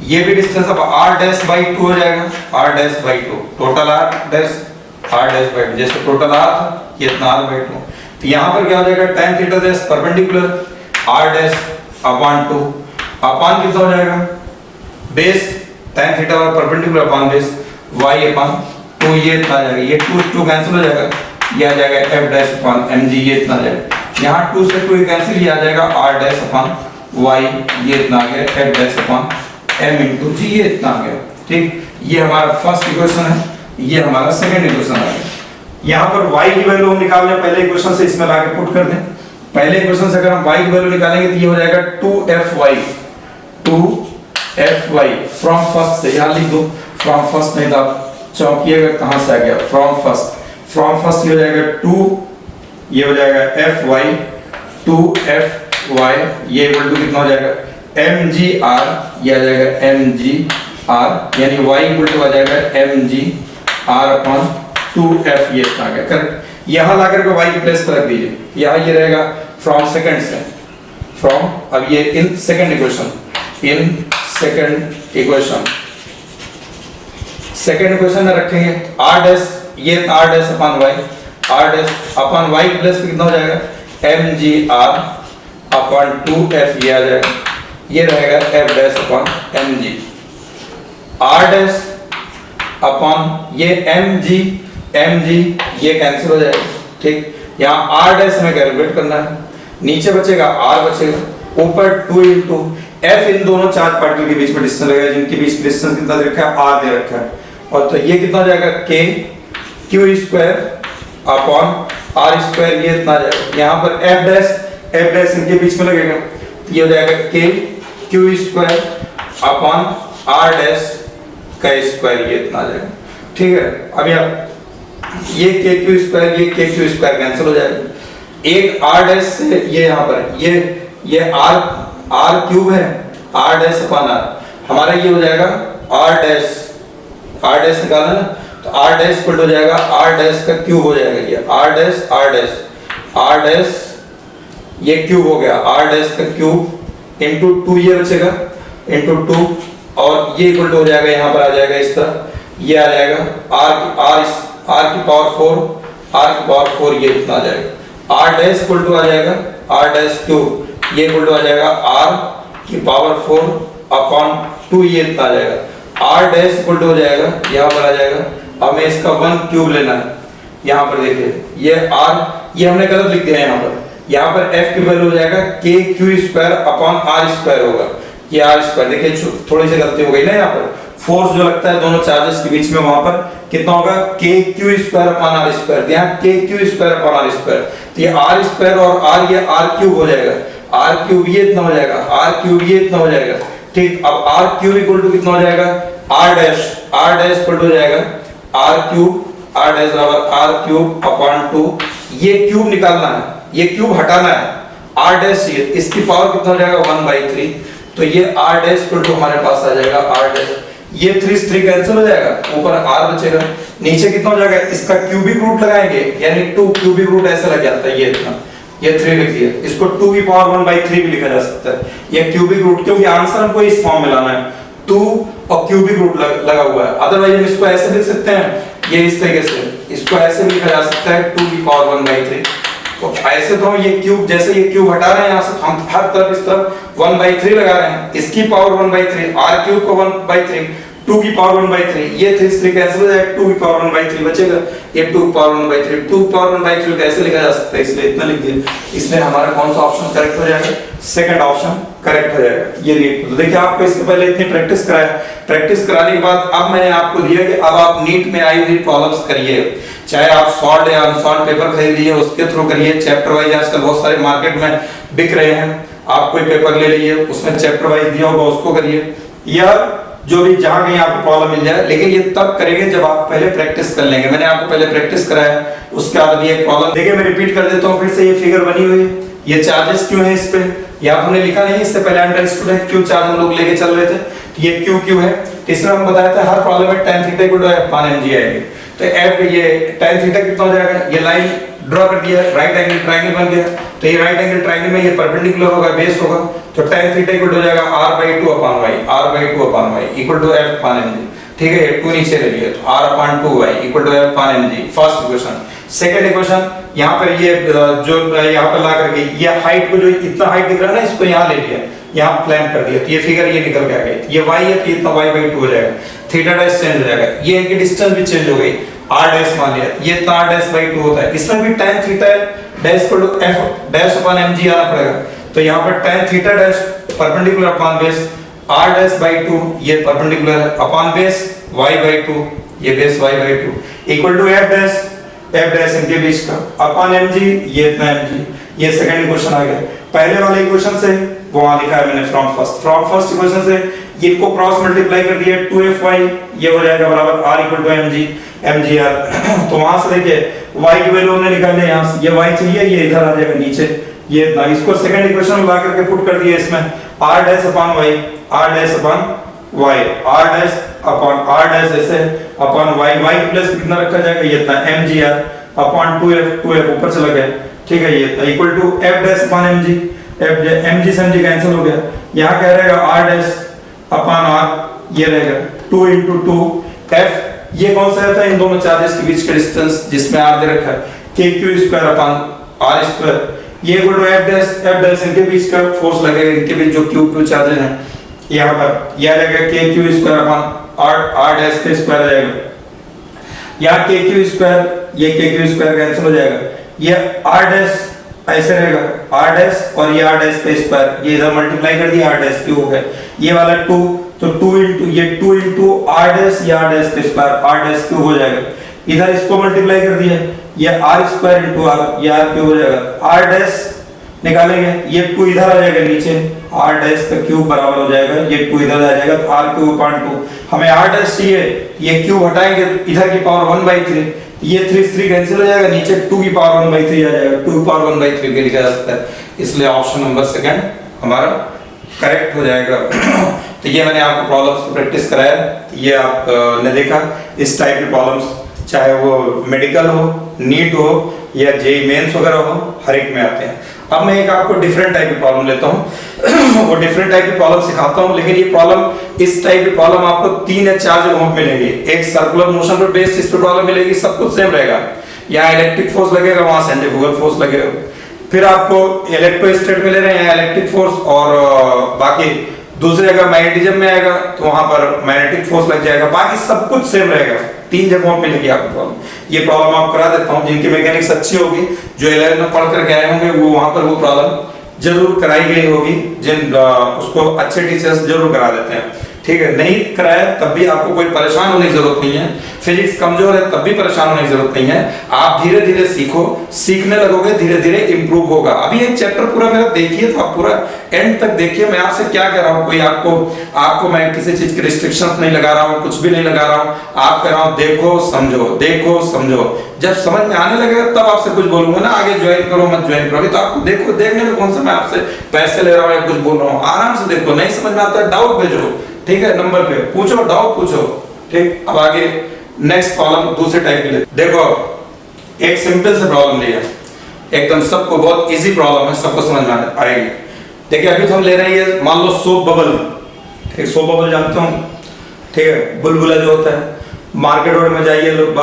S1: ये भी डिस्टेंस अब r'/2 हो जाएगा, r'/2 टोटल r'/2 जैसे टोटल r था ये इतना r/2। तो यहाँ पर क्या हो जाएगा, tan θ' परपेंडिकुलर r'/2 अपान कितना हो जाएगा, base tan θ perpendicular upon base y/2, ये इतना आ जाएगा, ये 2 कैंसिल हो जाएगा, ये आ जाएगा f'/mg, ये इतना आ जाएगा, यहाँ 2 से 2 कैंसिल, ये आ जाएगा आर डैश अपॉन वाई, ये इतना आ गया, F dash upon M into G, ये इतना आ गया। ठीक, ये हमारा फर्स्ट इक्वेशन है, ये हमारा सेकंड इक्वेशन आ गया। यहाँ पर y की वैल्यू हम निकाल लें पहले इक्वेशन से, इसमें लाके पुट कर दें। पहले इक्वेशन से अगर हम y की वैल्यू निकालेंगे तो ये हो जाएगा 2fy फ्रॉम फर्स्ट से, यहाँ लिख दो फ्रॉम फर्स्ट, नहीं तो आप चौंकिएगा कहाँ से आ गया, फ्रॉम फर्स्ट ये हो जाएगा 2, ये हो जाएगा fy 2fy, ये इक्वल टू कितना हो जाएगा mgr, ये आ जाएगा mgr, यानी y इक्वल टू आ जाएगा mgr अपॉन 2f, ये इतना आ गया। करेक्ट, यहाँ ला करके y की प्लेस पर रख दीजिए, यहाँ ये रहेगा फ्रॉम सेकंड से, फ्रॉम, अब ये इन सेकंड इक्वेशन में रखेंगे r डैश, ये r dash upon y, r dash upon y की प्लेस पे कितना हो जाएगा mgr अपॉन 2f, ये आ जाएगा, ये रहेगा f dash upon mg, r dash upon ये mg ये कैंसिल हो जाएगा। ठीक, यहाँ r डैश हमें कैलकुलेट करना है, नीचे बचेगा r बचेगा, ऊपर 2 इंटू f, इन दोनों चार्ज पार्टिकल के बीच में डिस्टेंस लगेगा, जिनके बीच डिस्टेंस कितना दे रखा है, r दे रखा है, और तो ये कितना हो जाएगा k q square upon r square, ये इतना आ जाएगा। यहाँ पर f डैश इनके बीच में लगेगा, ये हो जाएगा k q square upon r dash का स्क्वायर, ये इतना आ जाएगा। ठीक है, अभी आप ये के क्यू स्क्वायर, ये के क्यू स्क्वायर कैंसिल हो जाएगा, एक r डैश से ये यहाँ पर ये r क्यूब है, r डैश अपॉन r, हमारा ये हो जाएगा r डैश निकालना ना, तो r डैश इक्वल हो जाएगा r डैश का क्यूब हो जाएगा, ये r डैश ये क्यूब हो गया, r डैश का क्यूब इंटू 2, ये बचेगा इंटू 2, और ये इक्वल हो जाएगा, यहाँ पर आ जाएगा इस तरह, ये आ जाएगा r की पावर 4, ये इतना आ जाएगा, r डैश इक्वल टू आ जाएगा r डैश क्यूब, ये इक्वल टू आ जाएगा r की पावर 4 अपॉन 2, ये इतना आ जाएगा, r डैश इक्वल टू हो जाएगा, यहाँ पर आ जाएगा, हमें इसका 1 क्यूब लेना है। यहाँ पर देखिए ये r, ये हमने गलत लिख दिया है, यहाँ पर f की वैल्यू हो जाएगा k q square upon r square होगा, ये r स्क्वायर, देखिए थोड़ी सी गलती हो गई ना, यहाँ पर फोर्स जो लगता है दोनों चार्जेस के बीच में, वहां पर कितना होगा k q square upon r square, यहाँ k q square upon r square, तो ये r स्क्वायर और r, ये r क्यूब हो जाएगा, r क्यूब ये इतना हो जाएगा, r क्यूब ये इतना हो जाएगा। ठीक, अब r क्यूब इक्वल टू कितना हो जाएगा, r डैश इक्वल टू हो जाएगा r डैश बराबर r क्यूब अपॉन 2, ये क्यूब निकालना है, ये क्यूब हटाना है, r डैश ये, इसकी पावर कितना हो जाएगा 1/3, तो ये r डैश इक्वल टू हमारे पास आ जाएगा r डैश, ये 3 कैंसिल हो जाएगा, ऊपर r बचेगा, नीचे कितना हो जाएगा, इसका क्यूबिक रूट लगाएंगे, यानी 2 क्यूबिक रूट ऐसे लग जाता है, ये इतना, ये 3 लिख दिया, इसको 2 की पावर 1/3 भी लिखा जा सकता है, ये क्यूबिक रूट, क्योंकि आंसर हमको इस फॉर्म में लाना है, 2 और क्यूबिक रूट लगा हुआ है, अदरवाइज हम इसको ऐसे लिख सकते हैं, ये इस तरीके से, इसको ऐसे भी लिखा जा सकता है 2 की पावर 1/3, तो ऐसे तो हम ये क्यूब, जैसे ये क्यूब हटा रहे हैं यहाँ से, हम हर तरफ इस तरफ 1/3 लगा रहे हैं, इसकी पावर 1/3, r क्यूब को 1/3, 2 की पावर 1/3, ये 3 कैंसिल हो जाएगा, 2 की पावर 1/3 बचेगा, ये 2 की पावर 1/3, 2 की पावर 1/3 कैसे लिखा जा सकता है, इसलिए इतना लिख दिया, इसमें हमारा कौन सा ऑप्शन करेक्ट हो जाएगा, सेकंड ऑप्शन करेक्ट हो जाएगा। ये नीट, तो देखिए आपको इससे पहले इतनी प्रैक्टिस कराया, प्रैक्टिस कराने के बाद अब मैंने आपको दिया कि अब आप नीट में आई हुई प्रॉब्लम्स करिए, चाहे आप सॉल्व या अनसॉल्व पेपर खरीद लीजिए, उसके थ्रू करिए, चैप्टर वाइज आजकल बहुत सारे मार्केट में बिक रहे हैं, आप कोई पेपर ले लीजिए, उसमें चैप्टर वाइज दिया होगा उसको करिए, या जो भी जहां कहीं आपको प्रॉब्लम मिल जाए, लेकिन ये तब करेंगे जब आप पहले प्रैक्टिस कर लेंगे। मैंने आपको पहले प्रैक्टिस कराया, उसके बाद ये प्रॉब्लम देखिए, मैं रिपीट कर देता हूँ फिर से, ये फिगर बनी हुई है, ये चार्जेस क्यों है इस पे, ये आपने लिखा नहीं इससे पहले, अंडर स्टूडेंट क्यों चार्ज हम लोग लेके चल रहे थे, ये क्यों क्यों है, तीसरा हम बताया था हर प्रॉब्लम में tan theta equal to f upon mg आएगी, तो f ये tan थीटा कितना हो जाएगा, ये लाइन ड्रॉ कर दिया, राइट एंगल ट्रायंगल बन गया, तो ये राइट एंगल ट्रायंगल में ये परपेंडिकुलर होगा, बेस होगा, तो tan थीटा इक्वल हो जाएगा r/2 upon y equal to f upon mg। ठीक है, ये 2 नीचे ले लिया, तो r/2y equal to f upon mg, first equation. Second equation, यहाँ पर ये जो यहाँ पर ला करके ये हाइट को, जो इतना हाइट दिख रहा है ना, इसको यहाँ ले लिया, यहाँ प्लान कर दिया, तो ये फिगर ये निकल के आ गई, ये y है तो इतना y/2 हो जाएगा, थीटा डैश चेंज हो जाएगा, ये इनकी डिस्टेंस भी चेंज हो गई, r डैश मान लिया, ये इतना r डैश/2 होता है, इसमें भी tan theta dash equal to f dash upon mg आना पड़ेगा। तो यहाँ पर tan theta dash perpendicular upon base r dash by 2 ये परपेंडिकुलर है अपॉन बेस y बाई 2 ये base y by 2 equal to f dash इनके बीच का अपॉन mg ये इतना mg। ये सेकंड इक्वेशन आ गया। पहले वाले इक्वेशन से वहां लिखा है मैंने फ्रॉम फर्स्ट इक्वेशन से ये को क्रॉस मल्टीप्लाई कर दिया 2fy ये हो जाएगा बराबर r इक्वल टू mgr। तो वहां से देखिए y की वैल्यू हमने निकाल ली, यहां से ये y चाहिए ये इधर आ जाएगा नीचे ये इतना। इसको सेकंड इक्वेशन में ला करके पुट कर दिया इसमें r dash upon y r dash upon y r dash upon r dash ऐसे अपॉन y y प्लस कितना रखा जाएगा ये इतना mgr अपॉन 2f ऊपर चला गया ठीक है ये इतना equal to f dash upon mg mg से mg कैंसिल हो गया। यहां क्या रहेगा r डैश अपॉन r ये रहेगा 2 into 2 f ये कौन सा है इन दोनों चार्जेस के बीच का डिस्टेंस जिसमें r दे रखा है kq square upon r square ये इक्वल टू f डैश इनके बीच का फोर्स लगेगा इनके बीच जो q चार्जेस हैं यहां पर यह आ जाएगा kq square upon r dash के स्क्वायर आ जाएगा। यहां kq स्क्वायर ये kq स्क्वायर कैंसिल हो जाएगा ये r डैश ऐसे रहेगा r डैश और ये r डैश पे स्क्वायर ये इधर मल्टीप्लाई कर दिया r डैश क्यूब हो गया ये वाला 2 तो 2 into ये 2 into r डैश ये r डैश पे स्क्वायर r डैश क्यूब हो जाएगा। इधर इसको मल्टीप्लाई कर दिया ये r स्क्वायर into r ये r क्यूब हो जाएगा। r डैश निकालेंगे ये 2 इधर आ जाएगा नीचे r डैश का क्यूब बराबर हो जाएगा ये 2 इधर आ जाएगा तो r क्यूब अपॉन 2 हमें r डैश चाहिए ये क्यूब हटाएंगे इधर की पावर 1/3 ये 3 कैंसिल हो जाएगा नीचे 2 की पावर 1/3 आ जाएगा 2 की पावर 1/3 के लिखा जा सकता है इसलिए ऑप्शन नंबर सेकंड हमारा करेक्ट हो जाएगा। तो ये मैंने आपको प्रॉब्लम्स की प्रैक्टिस कराया ये आपने देखा इस टाइप के प्रॉब्लम्स चाहे वो मेडिकल हो नीट हो या जेईई मेंस वगैरह हो हर एक में आते हैं। अब मैं एक आपको डिफरेंट टाइप की प्रॉब्लम लेता हूँ वो डिफरेंट टाइप की प्रॉब्लम सिखाता हूँ लेकिन ये प्रॉब्लम इस टाइप की प्रॉब्लम आपको 3 या 4 जगहों पे मिलेगी। एक सर्कुलर मोशन पर बेस्ड इस पे प्रॉब्लम मिलेगी सब कुछ सेम रहेगा यहाँ इलेक्ट्रिक फोर्स लगेगा वहां सेंट्रीफ्यूगल फोर्स लगेगा फिर आपको इलेक्ट्रोस्टैटिक में ले रहे हैं यहाँ इलेक्ट्रिक फोर्स और बाकी दूसरी जगह मैग्नेटिज्म में आएगा तो वहां पर मैग्नेटिक फोर्स लग जाएगा बाकी सब कुछ सेम रहेगा 3 जगहों पे मिलेगी आपको प्रॉब्लम। ये प्रॉब्लम आप करा देता हूँ जिनकी मैकेनिक्स अच्छी होगी जो 11 में पढ़ कर आए होंगे वो वहां पर वो प्रॉब्लम जरूर कराई गई होगी जिन उसको अच्छे टीचर्स जरूर करा देते हैं ठीक है। नहीं कराया तब भी आपको कोई परेशान होने की जरूरत नहीं है फिजिक्स कमजोर है तब भी परेशान होने की जरूरत नहीं है आप धीरे धीरे सीखो सीखने लगोगे धीरे धीरे इंप्रूव होगा। अभी एक चैप्टर पूरा मेरा देखिए तो आप पूरा एंड तक देखिए मैं आपसे क्या कह रहा हूँ कोई आपको मैं किसी चीज की रिस्ट्रिक्शंस नहीं लगा रहा हूँ कुछ भी नहीं लगा रहा हूँ आप कह रहा हूँ देखो समझो जब समझ में आने लगेगा तब आपसे कुछ बोलूंगा ना आगे ज्वाइन करो मत ज्वाइन करो तो आपको देखो देखने में कौन सा मैं आपसे पैसे ले रहा हूँ या कुछ बोल रहा हूँ आराम से देखो नहीं समझ में आता है डाउट भेजो ठीक है नंबर पे पूछो डाउट पूछो ठीक। अब आगे नेक्स्ट प्रॉब्लम दूसरे टाइप के लिए देखो एक सिंपल से प्रॉब्लम लिया एकदम सबको बहुत इजी प्रॉब्लम है सबको समझ में आएगी। देखिए अभी तो हम ले रहे हैं मान लो सोप बबल ठीक सोप बबल जानते हो ठीक है बुलबुला जो होता है मार्केट रोड में जाइए लोग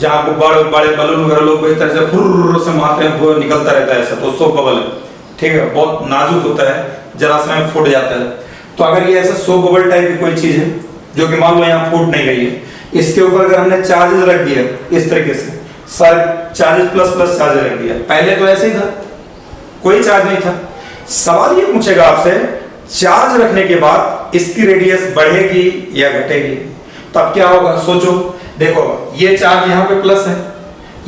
S1: जहाँ को बड़े बड़े बलून वगैरह लोग इस तरह से फुर्र से मारते हैं वो निकलता रहता है ऐसा तो सोप बबल है ठीक है बहुत नाजुक होता है जरा सा में फूट जाता है। तो अगर ये ऐसा सोप बबल टाइप की कोई चीज है जो कि मान लो यहाँ फूट नहीं गई है इसके ऊपर अगर हमने चार्जेस रख दिया इस तरीके से सर चार्जेस प्लस चार्जेस रख दिया पहले तो ऐसे ही था कोई चार्ज नहीं था सवाल ये पूछेगा आपसे चार्ज रखने के बाद इसकी रेडियस बढ़ेगी या घटेगी तब क्या होगा सोचो। देखो ये चार्ज यहाँ पे प्लस है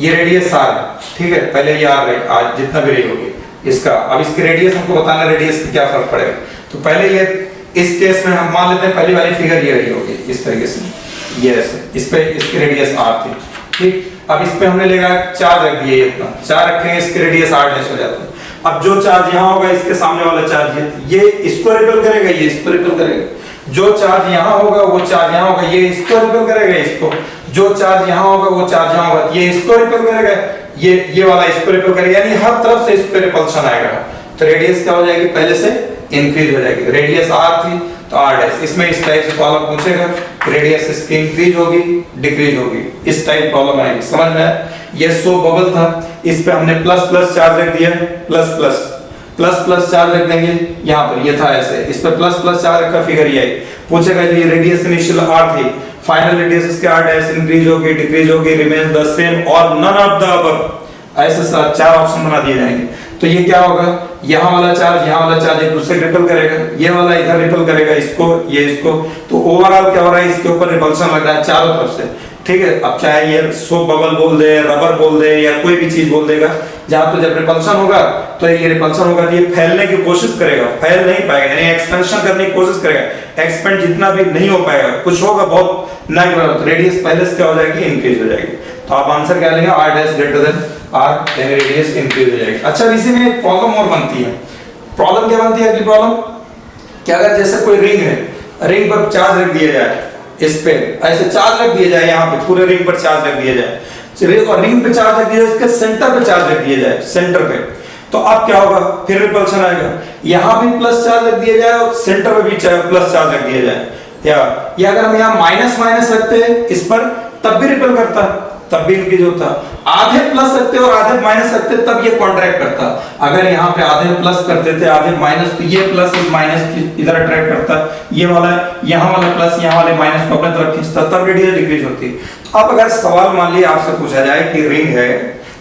S1: ये रेडियस आर है ठीक है पहले ये आर है आज जितना भी रही होगी इसका अब इसकी रेडियस हमको बताना रेडियस का क्या फर्क पड़ेगा। तो पहले ये इस केस में हम मान लेते हैं पहली वाली फिगर ये रही होगी इस तरीके से ये ऐसे इस पे इसकी रेडियस आर थी ठीक। अब इस पे हमने लेगा चार्ज रख दिए इतना चार्ज रखेंगे इसकी रेडियस आर डैश हो जाता है। अब जो चार्ज यहाँ होगा इसके सामने वाला चार्ज ये इसको रिपेल करेगा ये इसको रिपेल करेगा जो चार्ज यहाँ होगा वो चार्ज यहाँ होगा ये इसको रिपेल करेगा इसको जो चार्ज यहाँ होगा वो चार्ज यहाँ होगा ये इसको रिपेल करेगा ये वाला इसको रिपेल करेगा यानी हर तरफ से इस पे रिपल्शन आएगा। तो रेडियस क्या हो जाएगी पहले से इंक्रीज हो जाएगी रेडियस आर थी तो आर डैश इसमें इस टाइप से प्रॉब्लम पूछेगा रेडियस इसकी इंक्रीज होगी डिक्रीज होगी इस टाइप प्रॉब्लम आएगी समझ में। ये सो बबल था इस पे हमने प्लस चार्ज रख दिया प्लस चार्ज रख देंगे यहाँ पर ये था ऐसे इस पे प्लस चार्ज रखा फिगर ये पूछेगा ये रेडियस इनिशियल आर थी फाइनल रेडियस इसके आर डैश इंक्रीज होगी डिक्रीज होगी रिमेन्स द सेम और नन ऑफ द अबव ऐसे चार ऑप्शन बना दिए जाएंगे। तो ये क्या होगा, यहाँ वाला चार्ज एक दूसरे से रिपल करेगा, ये वाला इधर रिपल करेगा इसको, ये इसको, तो ओवरऑल क्या हो रहा है, इसके ऊपर रिपल्शन लग रहा है चारों तरफ से, ठीक है। अब चाहे ये सोप बबल बोल दे, रबर बोल दे, या कोई भी चीज बोल देगा, जहां तो जब रिपल्शन होगा तो ये रिपल्शन होगा तो ये फैलने की कोशिश करेगा, फैल नहीं पाएगा, यानी एक्सपेंशन करने की कोशिश करेगा, एक्सपेंड जितना भी नहीं हो पाएगा, कुछ होगा बहुत ना, रेडियस पहले से क्या हो जाएगी, इंक्रीज हो जाएगी। तो आप आंसर क्या लेंगे, r dash greater than r, यानी रेडियस इंक्रीज हो जाएगी। अच्छा, इसी में एक प्रॉब्लम और बनती है। प्रॉब्लम क्या बनती है, अगली प्रॉब्लम क्या, अगर जैसे कोई रिंग है, रिंग पर चार्ज रख दिया जाए, इस पे ऐसे चार्ज रख दिया जाए, यहाँ पे पूरे रिंग पर चार्ज रख दिया जाए, और रिंग पे चार्ज रख दिया जाए, इसके सेंटर पे चार्ज रख दिया जाए, सेंटर पे, तो अब क्या होगा, फिर रिपल्शन आएगा। यहाँ भी प्लस चार्ज रख दिया जाए और सेंटर पे भी प्लस चार्ज रख दिया जाए, या अगर हम यहाँ माइनस माइनस रखते हैं इस पर, तब भी रिपल करता है, तब भी इंक्रीज होता। आधे प्लस रखते और आधे माइनस रखते तब ये कॉन्ट्रैक्ट करता। अगर यहाँ पे आधे प्लस कर देते आधे माइनस, तो ये प्लस और माइनस इधर अट्रैक्ट करता, ये वाला यहाँ वाला प्लस यहाँ वाले माइनस को अपने तरफ खींचता, तब रेडियस डिक्रीज होती। अब अगर सवाल मान लिया आपसे पूछा जाए कि रिंग है,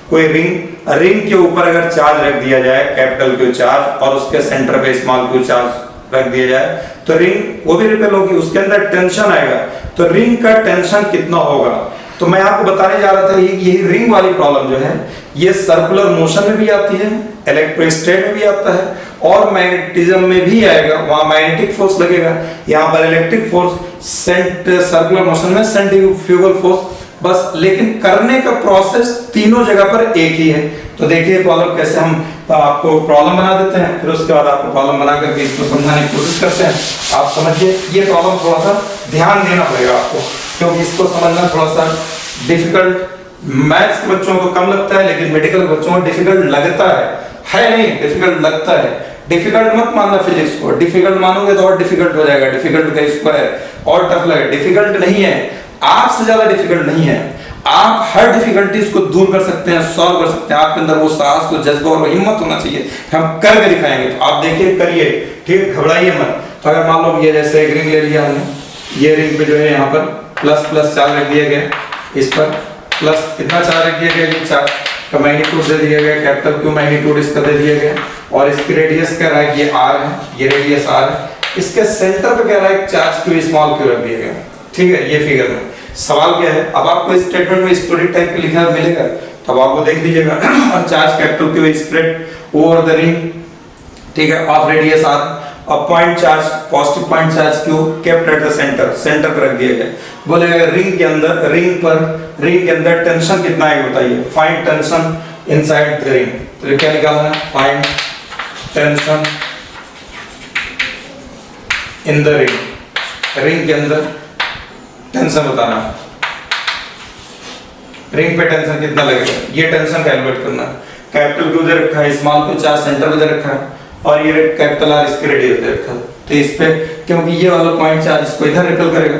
S1: कोई रिंग के ऊपर अगर चार्ज रख दिया जाए, कैपिटल क्यू चार्ज, और उसके सेंटर पे स्मॉल क्यू चार्ज रख दिया जाए, तो रिंग वो भी रिपेल होगी, उसके अंदर टेंशन आएगा, तो रिंग का टेंशन कितना होगा। तो मैं आपको बताने जा रहा था यही रिंग वाली प्रॉब्लम जो है, ये सर्कुलर मोशन में भी आती है, इलेक्ट्रोस्टैटिक में भी आता है, और मैग्नेटिज्म में भी आएगा, वहां मैग्नेटिक फोर्स लगेगा, यहाँ पर इलेक्ट्रिक फोर्स, सर्कुलर मोशन में सेंट्रीफ्यूगल फोर्स, बस। लेकिन करने का प्रोसेस तीनों जगह पर एक ही है। तो देखिए प्रॉब्लम कैसे हम आपको प्रॉब्लम बना देते हैं, फिर उसके बाद आपको प्रॉब्लम बना करके इसको समझाने की कोशिश करते हैं। आप समझिए, ये प्रॉब्लम थोड़ा सा ध्यान देना पड़ेगा आपको, क्योंकि इसको समझना थोड़ा सा डिफिकल्ट, मैथ्स के बच्चों को कम लगता है, लेकिन मेडिकल बच्चों को डिफिकल्ट लगता है नहीं, डिफिकल्ट लगता है। डिफिकल्ट मत मानना फिजिक्स को, डिफिकल्ट मानोगे तो और डिफिकल्ट हो जाएगा, डिफिकल्ट का स्क्वायर और टफ लगेगा। डिफिकल्ट नहीं है, आपसे ज्यादा डिफिकल्ट नहीं है, आप हर डिफिकल्टीज को दूर कर सकते हैं, सॉल्व कर सकते हैं। आपके अंदर वो साहस, वो जज्बा और वो हिम्मत होना चाहिए, हम करके दिखाएंगे। तो आप देखिए, करिए, ठीक, घबराइए मत। तो अगर मान लो ये जैसे एक रिंग ले लिया हमने, ये रिंग पे जो है यहाँ पर प्लस प्लस चार्ज रख दिया गया, इस पर प्लस कितना चार्ज रख दिया गया, ये चार्ज का मैग्नीट्यूड दे दिया गया, कैपिटल क्यू मैग्नीट्यूड इसका दे दिया गया, और इसकी रेडियस कह रहा है ये r है, ये रेडियस r है, इसके सेंटर पे कह रहा है चार्ज क्यू स्मॉल क्यू रख दिया गया, ठीक है। ये फिगर में सवाल क्या है, अब आपको इस स्टेटमेंट में स्टोरी टाइप का लिखा मिलेगा, तब आपको देख लीजिएगा। और charge capital Q spread over the ring, ठीक है, ऑफ रेडियस r, और point charge, positive point charge Q kept at the centre, centre पर रख दिया गया। बोलेगा रिंग के अंदर, रिंग के अंदर टेंशन कितना है बताइए, find tension inside the ring. तो क्या निकालना है, find tension in the ring, ring के अंदर टेंशन बताना, रिंग पे टेंशन कितना लगेगा, ये टेंशन कैलकुलेट करना है। कैपिटल क्यू दे रखा है, स्मॉल क्यू चार्ज सेंटर पे दे रखा है, और ये कैपिटल आर इसके रेडियस दे रखा है। तो इस पे क्योंकि ये वाला पॉइंट चार्ज इसको इधर रिपेल करेगा,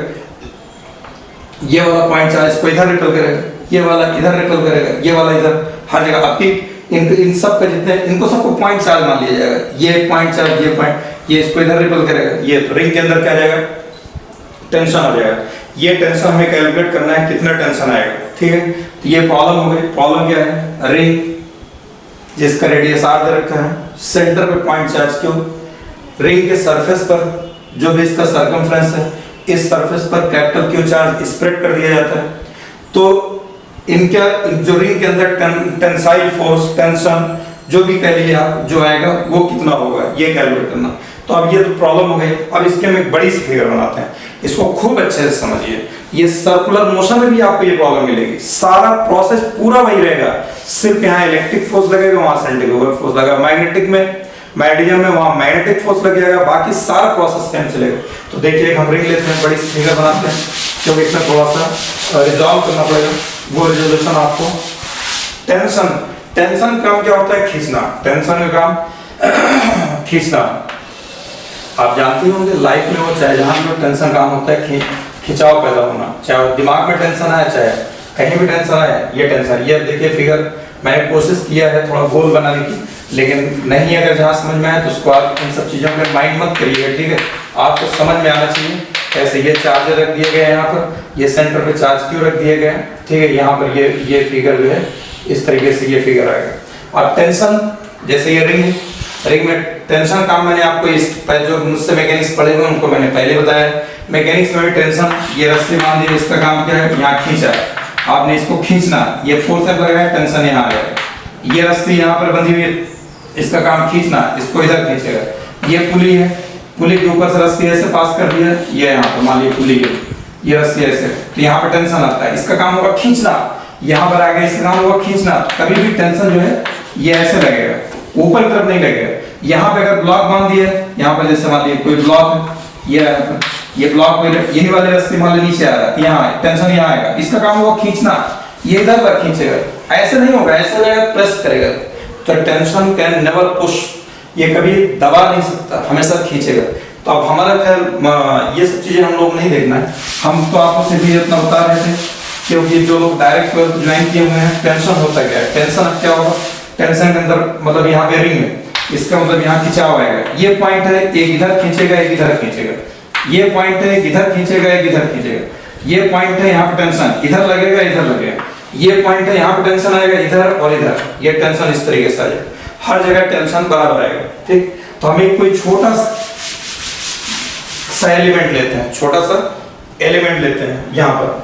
S1: ये वाला पॉइंट चार्ज इसको इधर रिपेल करेगा, ये वाला इधर रिपेल करेगा, ये वाला इधर, हर जगह आपकी इन सब का जितने, इनको सबको पॉइंट चार्ज मान लिया जाएगा। ये पॉइंट चार्ज, ये पॉइंट, ये इसको इधर रिपेल करेगा, ये तो रिंग के अंदर क्या जाएगा, टेंशन आ जाएगा। ये टेंशन हमें कैलकुलेट करना है, कितना टेंशन आएगा, ठीक है। तो ये प्रॉब्लम हो गई। प्रॉब्लम क्या है, रिंग जिसका रेडियस r दे रखा है, सेंटर पे पॉइंट चार्ज क्यू, रिंग के सरफेस पर जो भी इसका सर्कमफ्रेंस है, इस सरफेस पर कैपिटल क्यू चार्ज स्प्रेड कर दिया जाता है। तो इनका जो रिंग के अंदर टेंसाइल फोर्स, टेंशन जो भी कह लीजिए आप, जो आएगा वो कितना होगा, ये कैलकुलेट करना। तो अब ये तो प्रॉब्लम हो गई। अब इसके हम एक बड़ी सी फिगर बनाते हैं, इसको खूब अच्छे से समझिए। ये सर्कुलर मोशन में भी आपको ये प्रॉब्लम मिलेगी, सारा प्रोसेस पूरा वही रहेगा, सिर्फ यहाँ इलेक्ट्रिक फोर्स लगेगा, वहां सेंट्रीफ्यूगल फोर्स लगेगा, मैग्नेटिक में, मैग्नेटिज्म में वहां मैग्नेटिक फोर्स लग जाएगा, बाकी सारा प्रोसेस सेम चलेगा। तो देखिए हम रिंग लेते हैं, बड़ी सी फिगर बनाते हैं, क्योंकि इसमें थोड़ा सा रिजॉल्व करना पड़ेगा। वो रिजोल्यूशन आपको, टेंशन काम क्या होता है, खींचना, टेंशन का काम खींचना। आप जानते होंगे लाइफ में वो चाहे जहां भी टेंशन काम होता है, खिंचाव पैदा होना, चाहे दिमाग में टेंशन आए, चाहे कहीं भी टेंशन आए, ये टेंशन। ये देखिए फिगर मैंने कोशिश किया है थोड़ा गोल बनाने की, लेकिन नहीं, अगर जहाँ समझ में आए तो उसको आप इन सब चीज़ों में माइंड मत करिएगा, ठीक है। आपको समझ में आना चाहिए कैसे। ये चार्जर रख दिए गए यहाँ पर, ये सेंटर पे चार्ज क्यू रख दिए गए, ठीक है। यहाँ पर ये फिगर जो है इस तरीके से ये फिगर आएगा। और टेंशन, जैसे ये रिंग में टेंशन काम मैंने आपको इस जो मुझसे मैकेनिक्स पढ़े हुए उनको मैंने पहले बताया। मैकेनिक्स में भी टेंशन, ये रस्सी मान दी, इसका काम क्या है, यहाँ खींचा है आपने, इसको खींचना, ये फोर्स लगा है, टेंशन यहाँ आ जाएगा। ये रस्सी यहाँ पर बंधी हुई है, इसका काम खींचना, इसको इधर खींचेगा। ये पुली है, पुली के ऊपर से रस्सी ऐसे पास कर दिया, ये यहाँ पर मान लीजिए पुली है, ये रस्सी ऐसे, तो यहाँ पर टेंशन आता है, इसका काम होगा खींचना, यहाँ पर आ गया, इसका काम होगा खींचना। कभी भी टेंशन जो है ये ऐसे लगेगा, ऊपर की तरफ नहीं लगेगा। यहाँ पे अगर ब्लॉक बांध दिया, यहाँ पर जैसे मान लीजिए कोई ब्लॉक है, ये ब्लॉक यही वाले रस्सी मान लीजिए नीचे आ रहा है, यहाँ टेंशन यहाँ आएगा, इसका काम होगा खींचना, ये इधर तक खींचेगा, ऐसे नहीं होगा, ऐसे लगेगा प्रेस करेगा। तो टेंशन कैन नेवर पुश, ये कभी दबा नहीं सकता, हमेशा खींचेगा। तो अब हमारा खैर ये सब चीजें हम लोग नहीं देखना है, हम तो आपको सिर्फ ये इतना बता रहे थे, क्योंकि जो लोग डायरेक्ट ज्वाइन किए हुए हैं, टेंशन होता क्या है, टेंशन क्या होगा, टेंशन के अंदर मतलब यहाँ पे रिंग है, इसका मतलब यहाँ खिंचाव आएगा, ये पॉइंट है, एक इधर खींचेगा एक इधर खींचेगा, ये पॉइंट है, एक इधर खींचेगा एक इधर खींचेगा, ये पॉइंट है, यहाँ पे टेंशन इधर लगेगा इधर लगेगा, ये पॉइंट है, यहाँ पे टेंशन आएगा इधर और इधर, ये टेंशन इस तरीके से आ जाएगा, हर जगह टेंशन बराबर आएगा। ठीक, तो हम एक कोई छोटा सा एलिमेंट लेते हैं, छोटा सा एलिमेंट लेते हैं यहाँ पर।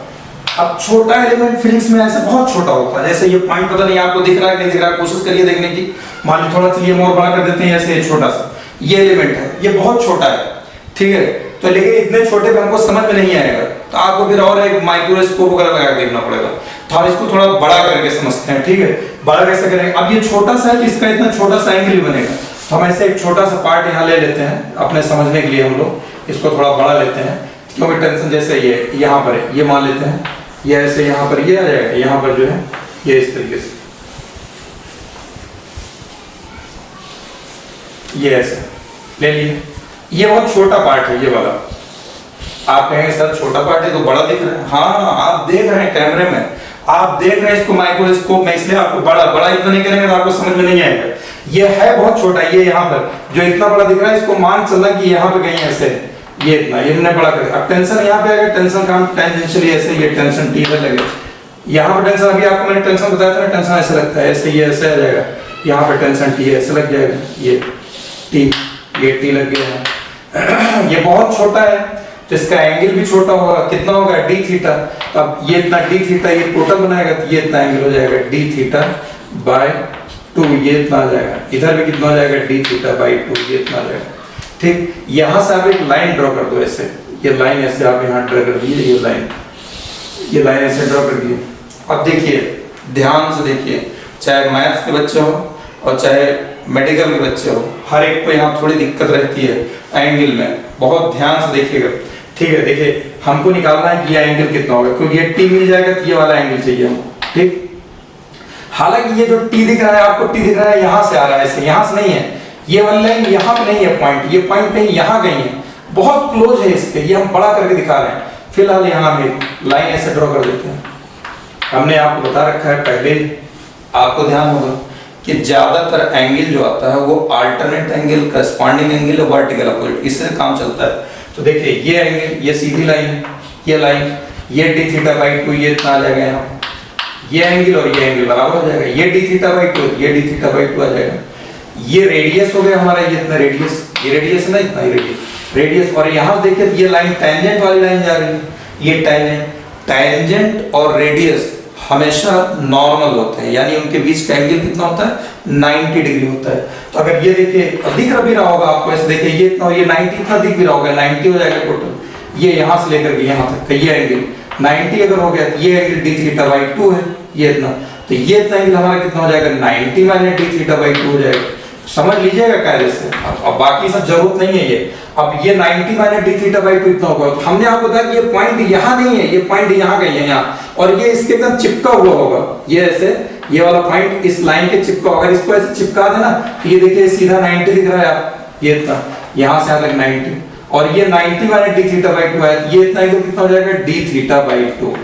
S1: अब छोटा एलिमेंट फिजिक्स में ऐसे बहुत छोटा होता है, जैसे ये पॉइंट पता नहीं आपको दिख रहा है कि नहीं दिख रहा है, कोशिश करिए देखने की। मान लीजिए थोड़ा सा ये और बड़ा कर देते हैं, ऐसे छोटा सा ये एलिमेंट है, ये बहुत छोटा है, ठीक है। तो लेकिन इतने छोटे पे हमको समझ में नहीं आएगा, तो आपको फिर और एक माइक्रोस्कोप वगैरह लगा के देखना पड़ेगा, तो हम इसको थोड़ा बड़ा करके समझते हैं। ठीक है, बड़ा कैसे करेंगे, अब ये छोटा सा है, इसका इतना छोटा सा एंगल बनेगा, तो हम ऐसे एक छोटा सा पार्ट यहाँ ले लेते हैं अपने समझने के लिए, हम लोग इसको थोड़ा बड़ा लेते हैं, क्योंकि टेंशन जैसे ये यहाँ पर है, ये मान लेते हैं, ये ऐसे यहाँ पर ये आ जाएगा, यहाँ पर जो है ये इस तरीके से ये ऐसे ले लिए, ये बहुत छोटा पार्ट है ये वाला। आप कहेंगे सर छोटा पार्ट है तो बड़ा दिख रहा है, हाँ आप देख रहे हैं कैमरे में, आप देख रहे हैं इसको माइक्रोस्कोप में, इसलिए आपको बड़ा इतना नहीं करेंगे तो आपको समझ में नहीं आएगा। ये है बहुत छोटा, ये यहाँ पर जो इतना बड़ा दिख रहा है, इसको मान चलना कि यहाँ पे कहीं ऐसे ये इतना, ये हमने बड़ा कर। अब टेंशन यहाँ पे आएगा, टेंशन का टेंजेंशियली ऐसे, ये टेंशन टी पे लगे, यहाँ पे टेंशन, अभी आपको मैंने टेंशन बताया था ना, टेंशन ऐसे लगता है, ऐसे ये ऐसे आ जाएगा, यहाँ पे टेंशन टी ऐसे लग जाएगा, ये टी लग गया है। ये बहुत छोटा है तो इसका एंगल भी छोटा होगा, कितना होगा डी थीटा। अब ये इतना डी थीटा ये टोटल बनाएगा तो ये इतना एंगल हो जाएगा डी थीटा बाय 2, ये इतना आ जाएगा, इधर भी कितना हो जाएगा डी थीटा बाय 2, ये इतना आ जाएगा। ठीक, यहाँ से आप एक लाइन ड्रॉ कर दो ऐसे, ये लाइन ऐसे आप यहाँ ड्रॉ कर दिए, ये लाइन ऐसे ड्रॉ कर दिए। अब देखिए ध्यान से देखिए, चाहे मैथ्स के बच्चे हो और चाहे मेडिकल के बच्चे हो, हर एक को यहाँ थोड़ी दिक्कत रहती है एंगल में, बहुत ध्यान से देखिएगा। ठीक है, देखिए हमको निकालना है कि ये एंगल कितना होगा, क्योंकि ये टी मिल जाएगा तो ये वाला एंगल चाहिए हमको। ठीक, हालांकि ये जो टी दिख रहा है आपको, टी दिख रहा है यहाँ से आ रहा है, ऐसे यहाँ से नहीं है, ये वाला लाइन यहाँ पे नहीं है पॉइंट, ये पॉइंट कहीं यहाँ कहीं है, बहुत क्लोज है इसके, ये हम बड़ा करके दिखा रहे हैं। फिलहाल यहाँ हम एक लाइन ऐसे ड्रॉ कर देते हैं। हमने आपको बता रखा है पहले, आपको ध्यान होगा कि ज्यादातर एंगल जो आता है वो अल्टरनेट एंगल, करस्पॉन्डिंग एंगल और वर्टिकल अपोजिट, इससे काम चलता है। तो देखिए ये एंगल, ये सीधी लाइन है, ये लाइन, ये डी थीटा बाई 2, ये इतना आ जाएगा यहाँ, ये एंगल और ये एंगल बराबर हो जाएगा, ये डी थीटा बाई 2, ये डी थीटा बाई 2 आ जाएगा। ये रेडियस हो गया हमारा, ये इतना रेडियस, ये रेडियस है ना, इतना ही रेडियस। और यहाँ देखिए ये लाइन टेंजेंट वाली लाइन जा रही है, ये टेंजेंट और रेडियस हमेशा नॉर्मल होते हैं, यानी उनके बीच का एंगल कितना होता है 90 डिग्री होता है। तो अगर ये देखिए दिख भी रहा होगा आपको, ऐसे देखिए ये इतना, ये 90 इतना दिख भी रहा होगा, 90 हो जाएगा टोटल, ये यहाँ से लेकर के यहाँ तक का ये एंगल 90 अगर हो गया तो ये एंगल डी थीटा बाई 2 है, ये इतना, तो ये इतना एंगल हमारा कितना हो जाएगा 90 माइनस डी थीटा बाई 2 हो जाएगा। समझ लीजिएगा कायदे से, अब बाकी सब जरूरत नहीं है ये। अब ये 90 माइनस डी थीटा बाई 2 इतना होगा, तो हमने आपको बताया कि ये पॉइंट यहाँ नहीं है, ये पॉइंट यहाँ कहीं है यहाँ, और ये इसके एकदम चिपका हुआ होगा, ये ऐसे, ये वाला पॉइंट इस लाइन के चिपका, अगर इसको ऐसे चिपका देना तो ये देखिए सीधा 90 दिख रहा है आप, ये इतना यहाँ से यहाँ तक 90, और ये 90 माइनस डी थीटा बाई 2 है, ये इतना एंगल कितना हो जाएगा डी थीटा बाई 2।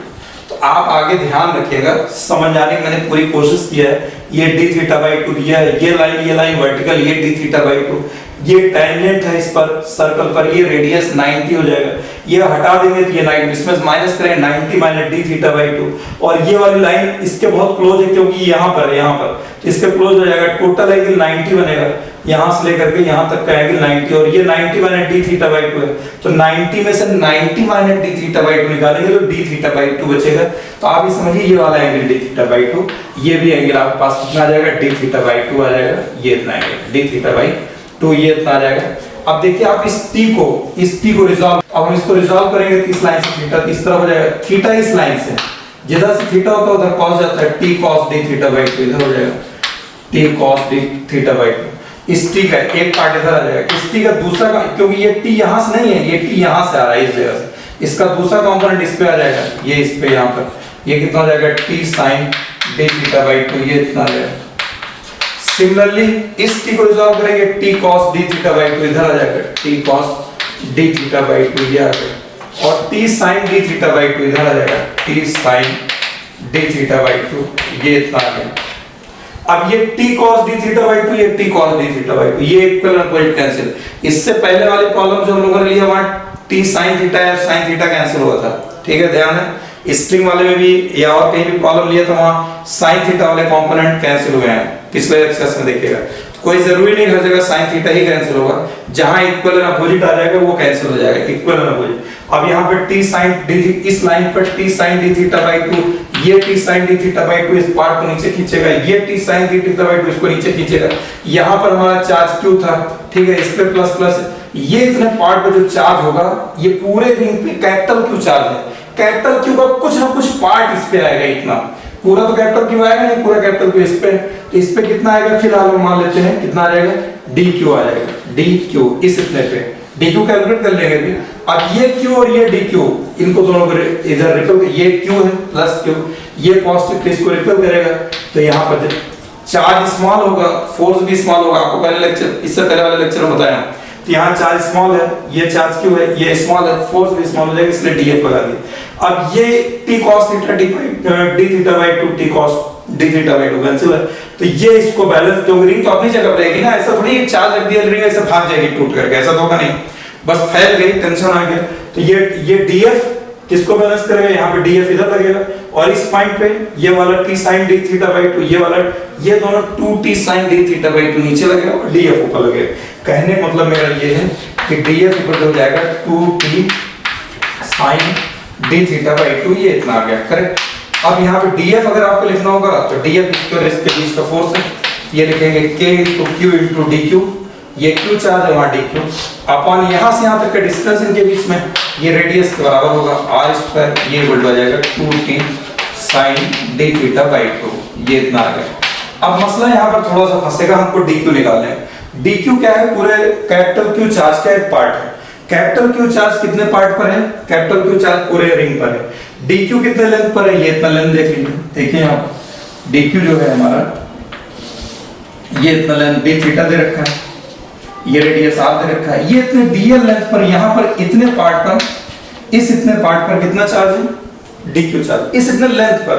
S1: तो आप आगे ध्यान रखिएगा, समझाने की मैंने पूरी कोशिश की है। ये डी थीटा बाई 2 दिया है, ये लाइन वर्टिकल, ये डी थीटा बाई 2, ये टेंजेंट है इस पर सर्कल पर, ये रेडियस 90 हो जाएगा, ये हटा देंगे तो ये 90, इसमें माइनस करें 90 माइनस d थीटा बाई 2, और ये वाली लाइन इसके बहुत क्लोज है क्योंकि यहाँ पर है, यहाँ पर तो इसके क्लोज हो जाएगा, टोटल एंगल 90 बनेगा, यहाँ से लेकर के यहाँ तक का एंगल 90, और ये 90 माइनस d थीटा बाई 2 है, तो 90 में से 90 माइनस d थीटा बाई 2 निकालेंगे तो d थीटा बाई 2 बचेगा। तो आप ये समझिए ये वाला एंगल d थीटा बाई 2, ये भी एंगल आपके पास कितना आ जाएगा, d थीटा बाई 2 आ जाएगा, ये इतना एंगल d थीटा बाई 2 ये इतना आ जाएगा। अब देखिए आप इस t को रिजॉल्व, अब हम इसको रिजॉल्व करेंगे तो इस लाइन से थीटा इस तरफ हो जाएगा, थीटा इस लाइन से जिधर से थीटा होता है उधर cos जाता है, t cos d theta by 2 इधर हो जाएगा, t cos d theta by 2, इस t का एक पार्ट इधर आ जाएगा, इस t का दूसरा का, क्योंकि ये t यहां से नहीं है, ये t यहां से आ रहा है इस जगह से, इसका दूसरा कंपोनेंट इस पे आ जाएगा, ये इस पे यहां पर, ये कितना हो जाएगा t sin d theta by 2 ये इतना आ जाएगा। सिमिलरली इस t को रिजॉल्व करेंगे, t cos d theta by 2 इधर आ जाएगा, t cos d theta by 2 ये आ गया, और t sin d theta by 2 इधर आ जाएगा, t sin d theta by 2 ये इतना आ गया। अब ये t cos d theta by 2, ये t cos d theta by 2, ये इक्वल और इक्वल कैंसिल। इससे पहले वाले प्रॉब्लम जो हम लोगों ने लिया वहां t sin थीटा या sin थीटा कैंसिल हुआ था, ठीक है, ध्यान है। स्ट्रिंग वाले में भी या और कहीं भी प्रॉब्लम लिया था वहां sin थीटा वाले कंपोनेंट कैंसिल हुए हैं, पिछले लेक्चर्स में देखिएगा। कोई जरूरी नहीं हर जगह sin थीटा ही कैंसिल होगा, जहां इक्वल एंड अपोजिट आ जाएगा वो कैंसिल हो जाएगा, इक्वल एंड अपोजिट। अब यहाँ पे t sin d, इस लाइन पर t sin d theta by 2, ये t sin d theta by 2 इस पार्ट को नीचे खींचेगा, ये t sin d theta by 2 इसको नीचे खींचेगा। यहाँ पर हमारा चार्ज q था, ठीक है, इस पे प्लस प्लस, ये इतने पार्ट पे जो चार्ज होगा ये पूरे रिंग पे कैपिटल q चार्ज है, कैपिटल q का कुछ ना कुछ पार्ट इस पे आएगा, इतना पूरा तो कैपिटल q आएगा नहीं, पूरा कैपिटल q इस पे, तो इस पे कितना आएगा, फिलहाल हम मान लेते हैं कितना आ जाएगा, dq आ जाएगा, dq इस इतने पे, dq कैलकुलेट कर लेंगे अभी। अब ये q और ये dq, इनको दोनों को इधर रिपल, ये q है प्लस q, ये पॉजिटिव तो इसको रिपल करेगा, तो यहाँ पर चार्ज स्मॉल होगा, फोर्स भी स्मॉल होगा, आपको पहले लेक्चर, इससे पहले वाले लेक्चर में बताया। तो यहाँ चार्ज स्मॉल है, ये चार्ज क्यों है, ये स्मॉल है, फोर्स भी स्मॉल हो जाएगा, इसलिए df लगा दिया। अब ये t cos theta d theta by 2 t cos d theta by 2 cancel है, तो ये इसको बैलेंस, क्योंकि रिंग तो अपनी जगह पर रहेगी ना, ऐसा थोड़ी एक चार्ज रख दिया रिंग ऐसे भाग जाएगी टूट करके, ऐसा तो होगा नहीं, बस फैल गई, टेंशन आ गया। तो ये df किसको बैलेंस करेगा, यहाँ पे df इधर लगेगा, और इस पॉइंट पे ये वाला t sin d theta by 2, ये वाला, ये दोनों 2t sin d theta by 2 नीचे लगेगा और df ऊपर लगेगा। कहने मतलब मेरा ये है कि df ऊपर हो जाएगा 2t sin d theta by 2, ये इतना आ गया, करेक्ट। अब यहाँ पे df अगर आपको लिखना होगा तो df स्क्वायर इसके बीच का फोर्स है, ये लिखेंगे k into q into dq, ये q चार्ज है वहाँ dq, अपन यहाँ से यहाँ तक का डिस्टेंस इनके बीच में, ये रेडियस के बराबर होगा r स्क्वायर, ये इक्वल हो जाएगा 2t sin d theta by 2, ये इतना आ गया। अब मसला यहाँ पर थोड़ा सा फंसेगा, हमको dq निकालना है। dq क्या है, पूरे कैपिटल q चार्ज का एक पार्ट है। कैपिटल q चार्ज कितने पार्ट पर है, कैपिटल q चार्ज पूरे रिंग पर है। dq कितने लेंथ पर है, ये इतना लेंथ देख लीजिए, देखिए यहाँ dq जो है हमारा, ये इतना लेंथ d थीटा दे रखा है, ये रेडियस r दे रखा है, ये इतने dl लेंथ पर, यहाँ पर इतने पार्ट पर, इस इतने पार्ट पर कितना चार्ज है, dq चार्ज, इस इतने लेंथ पर,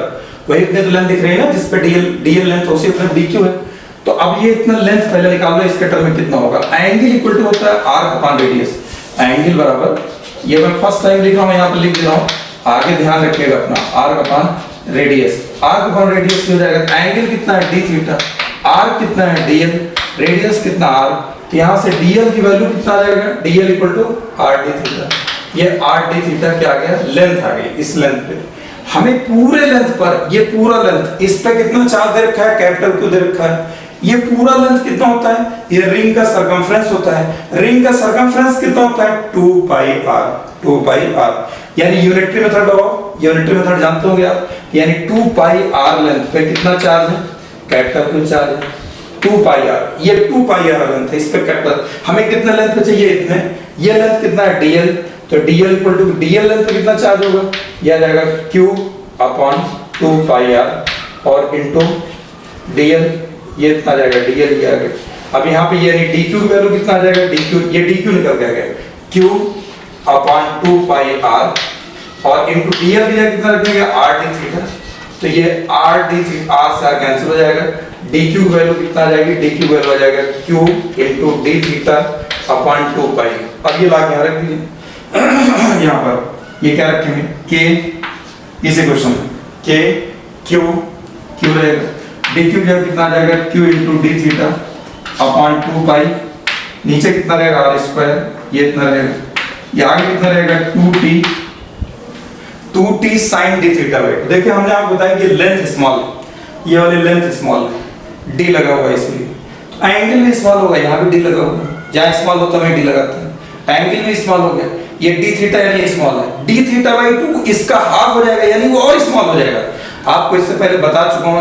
S1: वही इतने तो लेंथ दिख रही है ना, जिस पे dl लेंथ उसी इतना dq है। तो अब ये इतना लेंथ पहले निकाल लो, इसके टर्म में कितना होगा, एंगल इक्वल टू होता है r अपॉन रेडियस, एंगल बराबर, ये मैं फर्स्ट टाइम लिख रहा हूँ, यहाँ पर लिख दे रहा हूँ, आगे ध्यान रखिएगा अपना, r upon radius, r upon radius हो जाएगा, एंगल कितना है d थीटा, r कितना है dl, रेडियस कितना r, तो यहाँ से dl की वैल्यू कितना आ जाएगा, dl equal to r d theta, ये r d थीटा क्या आ गया, लेंथ आ गई। इस लेंथ पे हमें पूरे लेंथ पर, ये पूरा लेंथ, इस पे कितना चार्ज दे रखा है, कैपिटल Q दे रखा है, ये पूरा लेंथ कितना होता है, ये रिंग का सर्कमफ्रेंस होता है, रिंग का सर्कमफ्रेंस कितना होता है, 2 पाई r, यानी यूनिटरी मेथड हो, यूनिटरी मेथड जानते होंगे आप, यानी 2 पाई r लेंथ पे कितना चार्ज है, कैपिटल Q चार्ज है, 2 पाई r, ये 2 पाई r लेंथ है, इस पे कैपिटल, हमें कितना लेंथ पे चाहिए, इतने, ये लेंथ कितना है dl, तो dl equal to dl length पे कितना चार्ज होगा, ये आ जाएगा q अपॉन 2 पाई r और इनटू dl, ये इतना आ जाएगा, dl ये आ गया। अब यहाँ पे ये यानी dq की वैल्यू कितना आ जाएगा, dq, ये dq निकल के आ गया, q अपॉन 2 पाई r और इनटू dl की जगह कितना रखेंगे, r d थीटा, तो ये r d थीटा, r से r कैंसिल हो जाएगा, डी क्यू वैल्यू कितना आ जाएगी, डी क्यू वैल्यू आ जाएगा Q into D theta upon 2 पाई। अब ये ला के यहाँ रख दीजिए यहाँ पर ये क्या रखेंगे के, इसी क्वेश्चन में के क्यू क्यू रहेगा, डी क्यू कितना आ जाएगा Q into D theta upon 2 पाई, नीचे कितना रहेगा आर स्क्वायर, ये इतना रहेगा, ये आगे कितना रहेगा 2t sin d theta by. देखिए हमने आपको बताया कि लेंथ स्मॉल, ये वाली लेंथ स्मॉल है, d लगा हुआ है इसलिए, तो एंगल भी स्मॉल होगा, यहाँ भी d लगा हुआ है, जहाँ स्मॉल होता है d लगाते हैं, एंगल भी स्मॉल हो गया, ये d थीटा यानी स्मॉल है, d थीटा बाई 2 इसका हाफ हो जाएगा यानी वो और स्मॉल हो जाएगा। आपको इससे पहले बता चुका हूँ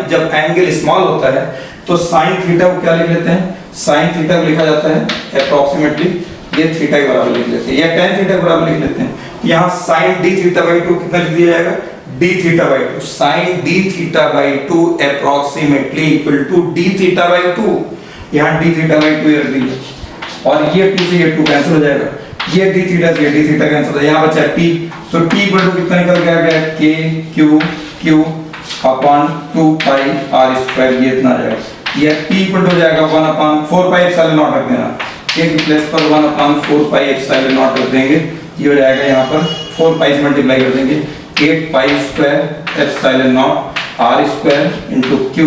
S1: जब एंगल स्मॉल होता है तो sin थीटा को क्या लिख लेते हैं, sin थीटा को लिखा जाता है अप्रोक्सीमेटली ये थीटा के बराबर लिख लेते हैं या tan थीटा के बराबर लिख लेते हैं। यहाँ sin d थीटा बाई 2 कितना लिख दिया जाएगा, d theta by 2, sin d theta by 2 approximately equal to d theta by 2, यहाँ d थीटा बाई 2 रख दीजिए और ये 2 से ये 2 कैंसिल हो जाएगा, ये d थीटा से ये d थीटा कैंसिल हो जाएगा, यहाँ बचा t, तो t इक्वल टू कितना निकल के आ गया k q अपॉन 2 पाई r स्क्वायर, ये इतना आ जाएगा, ये t इक्वल टू हो जाएगा 1 अपॉन 4 पाई एप्सिलॉन नॉट रख देना, k की प्लेस पर 1 अपॉन 4 पाई एप्सिलॉन नॉट रख देंगे, ये हो जाएगा यहाँ पर 4 पाई से मल्टीप्लाई कर देंगे 8 pi square epsilon not r square into q।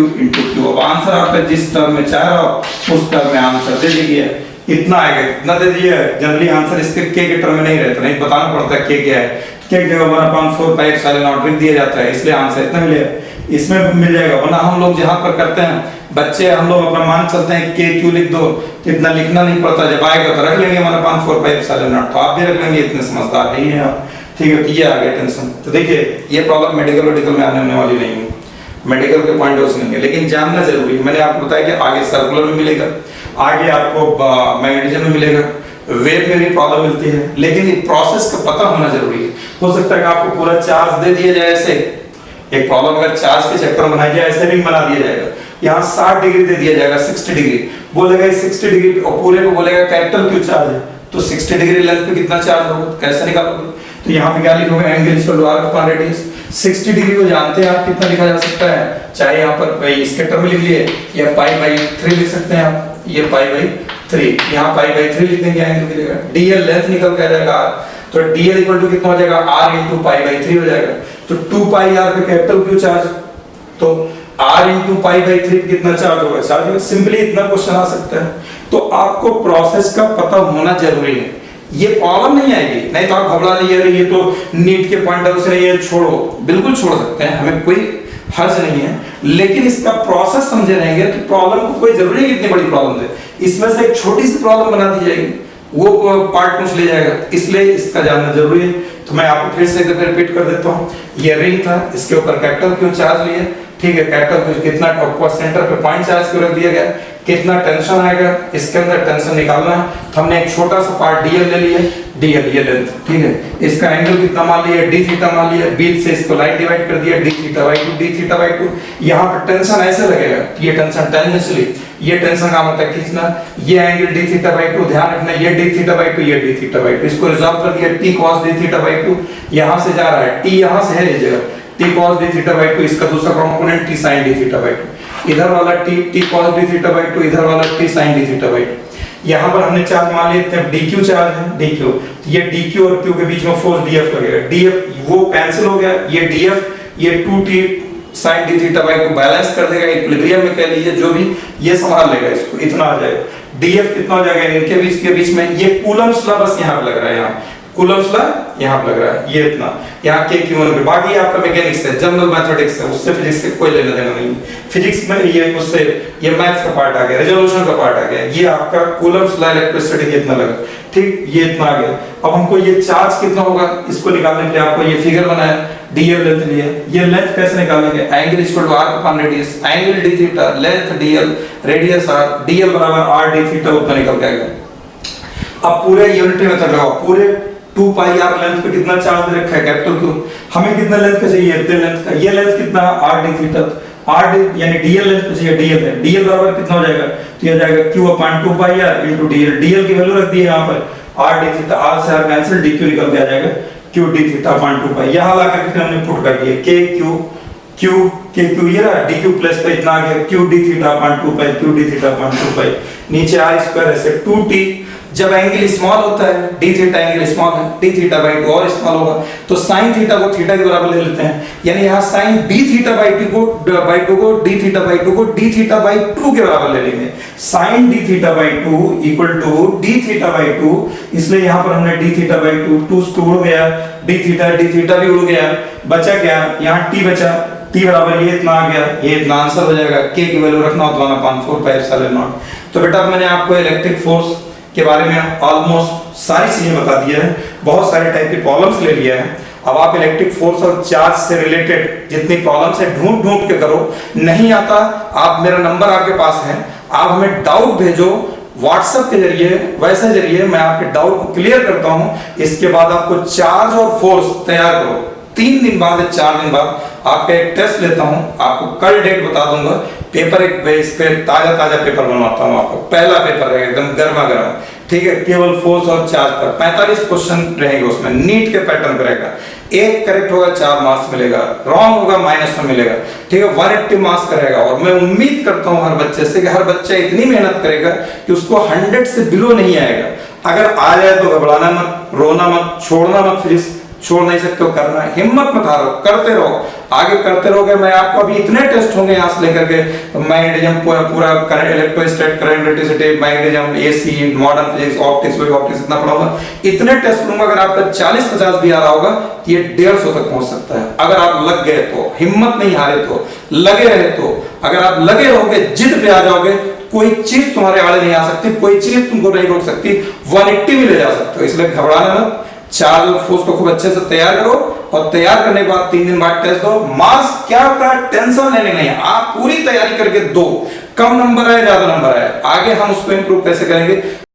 S1: अब आंसर आपका जिस टर्म में चाह रहा हो उस टर्म में आंसर दे दीजिए, इतना आएगा, इतना दे दीजिए। जनरली आंसर इसके k के टर्म में नहीं रहता, नहीं बताना पड़ता k क्या है, k की जगह 1 अपॉन 4 पाई एप्सिलॉन नॉट लिख दिया जाता है, इसलिए आंसर इतना मिलेगा, इसमें मिल जाएगा। वरना हम लोग जहाँ पर करते हैं बच्चे, हम लोग अपना मान चलते हैं के क्यू लिख दो, इतना लिखना नहीं पड़ता, जब आएगा तो रख लेंगे 1 अपॉन 4 पाई एप्सिलॉन नॉट, तो आप भी रख लेंगे, इतने समझदार नहीं है आप, ठीक है। ये आ गया टेंशन। तो देखिए ये प्रॉब्लम मेडिकल में आने वाली नहीं है, मेडिकल के पॉइंट ऑफ नहीं है, लेकिन जानना जरूरी है। मैंने आपको बताया कि आगे सर्कुलर में मिलेगा, आगे आपको मैग्नेटिज्म में मिलेगा, वेव में भी प्रॉब्लम मिलती है, लेकिन ये प्रोसेस का पता होना जरूरी है। हो सकता है कि आपको पूरा चार्ज दे दिया जाए, ऐसे एक प्रॉब्लम अगर चार्ज के चक्कर में बनाई जाए, ऐसे रिंग बना दिया जाएगा, यहाँ 60 डिग्री दे दिया जाएगा, 60 डिग्री बोलेगा, 60 डिग्री और पूरे को बोलेगा कैपिटल क्यू चार्ज है, तो 60 डिग्री लेंथ पे कितना चार्ज होगा, कैसे निकालोगे? तो यहाँ पे क्या लिखोगे, angle equal to r upon radius. 60 degree को जानते हैं आप कितना लिखा जा सकता है, चाहे यहाँ पर इसके टर्म में लिख लिए या पाई बाई 3 लिख सकते हैं आप, ये पाई बाई 3, यहाँ पाई बाई 3 लिख देंगे, एंगल की जगह dl लेंथ निकल के आ जाएगा r, तो dl इक्वल टू कितना हो जाएगा, r इंटू पाई बाई 3 हो जाएगा, तो 2 पाई r पे कैपिटल क्यू चार्ज, तो r इंटू पाई बाई 3 कितना चार्ज होगा, चार्ज सिंपली इतना क्वेश्चन आ सकता है। तो आपको प्रोसेस का पता होना जरूरी है, ये प्रॉब्लम नहीं आएगी, नहीं तो आप घबरा जाइए, ये तो नीट के पॉइंट ऑफ व्यू से ये छोड़ो, बिल्कुल छोड़ सकते हैं, हमें कोई हर्ज नहीं है, लेकिन इसका प्रोसेस समझे रहेंगे तो प्रॉब्लम को कोई जरूरी नहीं इतनी बड़ी प्रॉब्लम दे, इसमें से एक छोटी सी प्रॉब्लम बना दी जाएगी, वो पार्ट पूछ ले जाएगा, इसलिए इसका जानना जरूरी है। तो मैं आपको फिर से एक बार रिपीट कर देता हूँ, ये रिंग था, इसके ऊपर कैपिटल क्यू चार्ज लिए, ठीक है, कैपिटल क्यू कितना टॉप सेंटर पे पॉइंट चार्ज क्यों रख दिया गया, कितना टेंशन आएगा, इसके अंदर टेंशन निकालना है, तो हमने एक छोटा सा पार्ट dl ले लिया, dl ये लेंथ, ठीक है, इसका एंगल कितना मान लिया, d थीटा मान लिया, बीच से इसको लाइन डिवाइड कर दिया, d थीटा बाई 2, यहाँ पर टेंशन ऐसे लगेगा, ये टेंशन टेंजेंशियली, ये टेंशन का मतलब खींचना, ये एंगल d थीटा बाई 2, ध्यान रखना, ये d थीटा बाई 2, ये d थीटा बाई 2, इसको रिजॉल्व कर दिया, t cos d theta by 2, यहाँ से जा रहा है, t यहाँ से है, ये जगह t cos d theta by 2, इसका दूसरा component t sin d theta by 2, इधर वाला t cos d theta by 2, इधर वाला t sin d theta by 2। यहाँ पर हमने चार्ज मान लिए थे, dq चार्ज है, dq, ये dq और q के बीच में फोर्स df लगेगा, df वो कैंसिल हो गया, ये df ये 2t sin d theta by 2 balance कर देगा, इक्विलिब्रियम में कह लीजिए जो भी, ये संभाल लेगा इसको, इतना आ जाएगा, df कितना हो जाएगा इनके बीच के बीच में, ये कूलम्स लॉ बस यहाँ पे लग रहा है, यहाँ कूलम्स लॉ यहाँ पे लग रहा है, ये इतना, यहाँ के क्यू पे, बाकी आपका मैकेनिक्स है, जनरल मैथमेटिक्स है, उससे फिजिक्स से कोई लेना देना नहीं, फिजिक्स में ये उससे ये मैथ्स का पार्ट आ गया, रेजोल्यूशन का पार्ट आ गया, ये आपका कूलम्स लॉ इलेक्ट्रिसिटी के इतना लगा, ठीक, ये इतना आ गया। अब हमको ये चार्ज कितना होगा इसको निकालने के लिए आपको ये फिगर बनाया, dl लेंथ लिया, ये लेंथ कैसे निकालेंगे, angle equal to r upon radius, angle d theta, length dl, radius r, dl बराबर r d थीटा, उतना निकल के आएगा। अब पूरे यूनिटी मेथड लगाओ, पूरे 2 पाई r लेंथ पे कितना चार्ज दे रखा है, कैपिटल क्यू, हमें कितना लेंथ का चाहिए, इतने लेंथ का, ये लेंथ कितना r d theta, r d यानी dl लेंथ पे चाहिए, dl है, dl बराबर कितना हो जाएगा, तो ये हो जाएगा q अपॉन 2 pi r into dl, dl की वैल्यू रख दी है यहाँ पर, r d थीटा, r से r कैंसिल, dq निकल के आ जाएगा q d थीटा अपॉन 2 पाई, यहाँ ला करके हमने पुट कर दिया k q क्यू के क्यू ये रहा, डी क्यू प्लस पे इतना आ गया, क्यू डी थीटा अपॉन 2 पाई, क्यू डी थीटा अपॉन 2 पाई, नीचे आर स्क्वायर ऐसे 2t। जब एंगल स्मॉल होता है, डी थीटा एंगल स्मॉल है, डी थीटा बाई 2 और स्मॉल होगा, तो साइन थीटा को थीटा के बराबर ले लेते हैं, यानी यहाँ साइन डी थीटा बाई 2 को डी थीटा बाई 2 को डी थीटा बाई 2 के बराबर ले लेंगे। Sine d theta by 2 equal to d theta by 2, इसलिए यहाँ पर हमने डी थीटा बाई 2 2 उड़ गया, डी थीटा भी उड़ गया, बचा क्या, यहाँ टी बचा, टी बराबर ये इतना आ गया, ये इतना आंसर हो जाएगा। के की वैल्यू रखना हो तो 1/4 पाई एप्सिलॉन नॉट। तो बेटा मैंने आपको इलेक्ट्रिक फोर्स के बारे में ऑलमोस्ट सारी चीजें बता दी है, बहुत सारे टाइप के प्रॉब्लम्स ले लिया है। अब आप इलेक्ट्रिक फोर्स और चार्ज से रिलेटेड जितनी प्रॉब्लम्स है ढूंढ के करो, नहीं आता आप मेरा नंबर आपके पास है, आप हमें डाउट भेजो व्हाट्सएप के जरिए, वैसे जरिए मैं आपके डाउट को क्लियर करता हूं। इसके बाद आपको चार्ज और फोर्स तैयार करो, 3 दिन बाद या 4 दिन बाद आपका एक टेस्ट लेता हूं, आपको कल डेट बता दूंगा, पेपर एक इस पे ताजा पेपर बनवाता हूं आपको, पहला पेपर रहेगा एकदम गर्मा गर्म, ठीक है, केवल फोर्स और चार्ज पर 45 क्वेश्चन रहेंगे, उसमें नीट के पैटर्न पर रहेगा, एक करेक्ट होगा 4 मार्क्स मिलेगा, रॉन्ग होगा माइनस में मिलेगा, ठीक है, 180 मार्क्स का रहेगा। और मैं उम्मीद करता हूं हर बच्चे से कि हर बच्चा इतनी मेहनत करेगा कि उसको 100 से बिलो नहीं आएगा। अगर आ जाए तो घबराना मत, रोना मत, छोड़ना मत, फिर छोड़ नहीं सकते हो, करना है, हिम्मत मत हारो, करते रहो, आगे करते रहोगे। मैं आपको अभी इतने टेस्ट होंगे यहाँ से लेकर के मैग्नेटिज्म पूरा current, electrostatic current, electricity, magnetism, AC, modern physics, optics, wave optics, इतना पढ़ाऊंगा, इतने टेस्ट लूंगा। अगर आपका 40-50 भी आ रहा होगा तो ये 150 तक पहुंच सकता है, अगर आप लग गए तो, हिम्मत नहीं हारे तो, लगे रहे तो। अगर आप लगे रहोगे, जिद पे आ जाओगे, कोई चीज तुम्हारे आड़े नहीं आ सकती, कोई चीज तुमको नहीं रोक सकती, 180 भी ले जा सकते हो। इसलिए घबराना मत, चार्ज और फोर्स को खूब अच्छे से तैयार करो, और तैयार करने के बाद 3 दिन बाद टेस्ट दो। मार्क्स क्या होता है, टेंशन लेने नहीं, आप पूरी तैयारी करके दो, कम नंबर आए ज्यादा नंबर आए, आगे हम उसको इंप्रूव कैसे करेंगे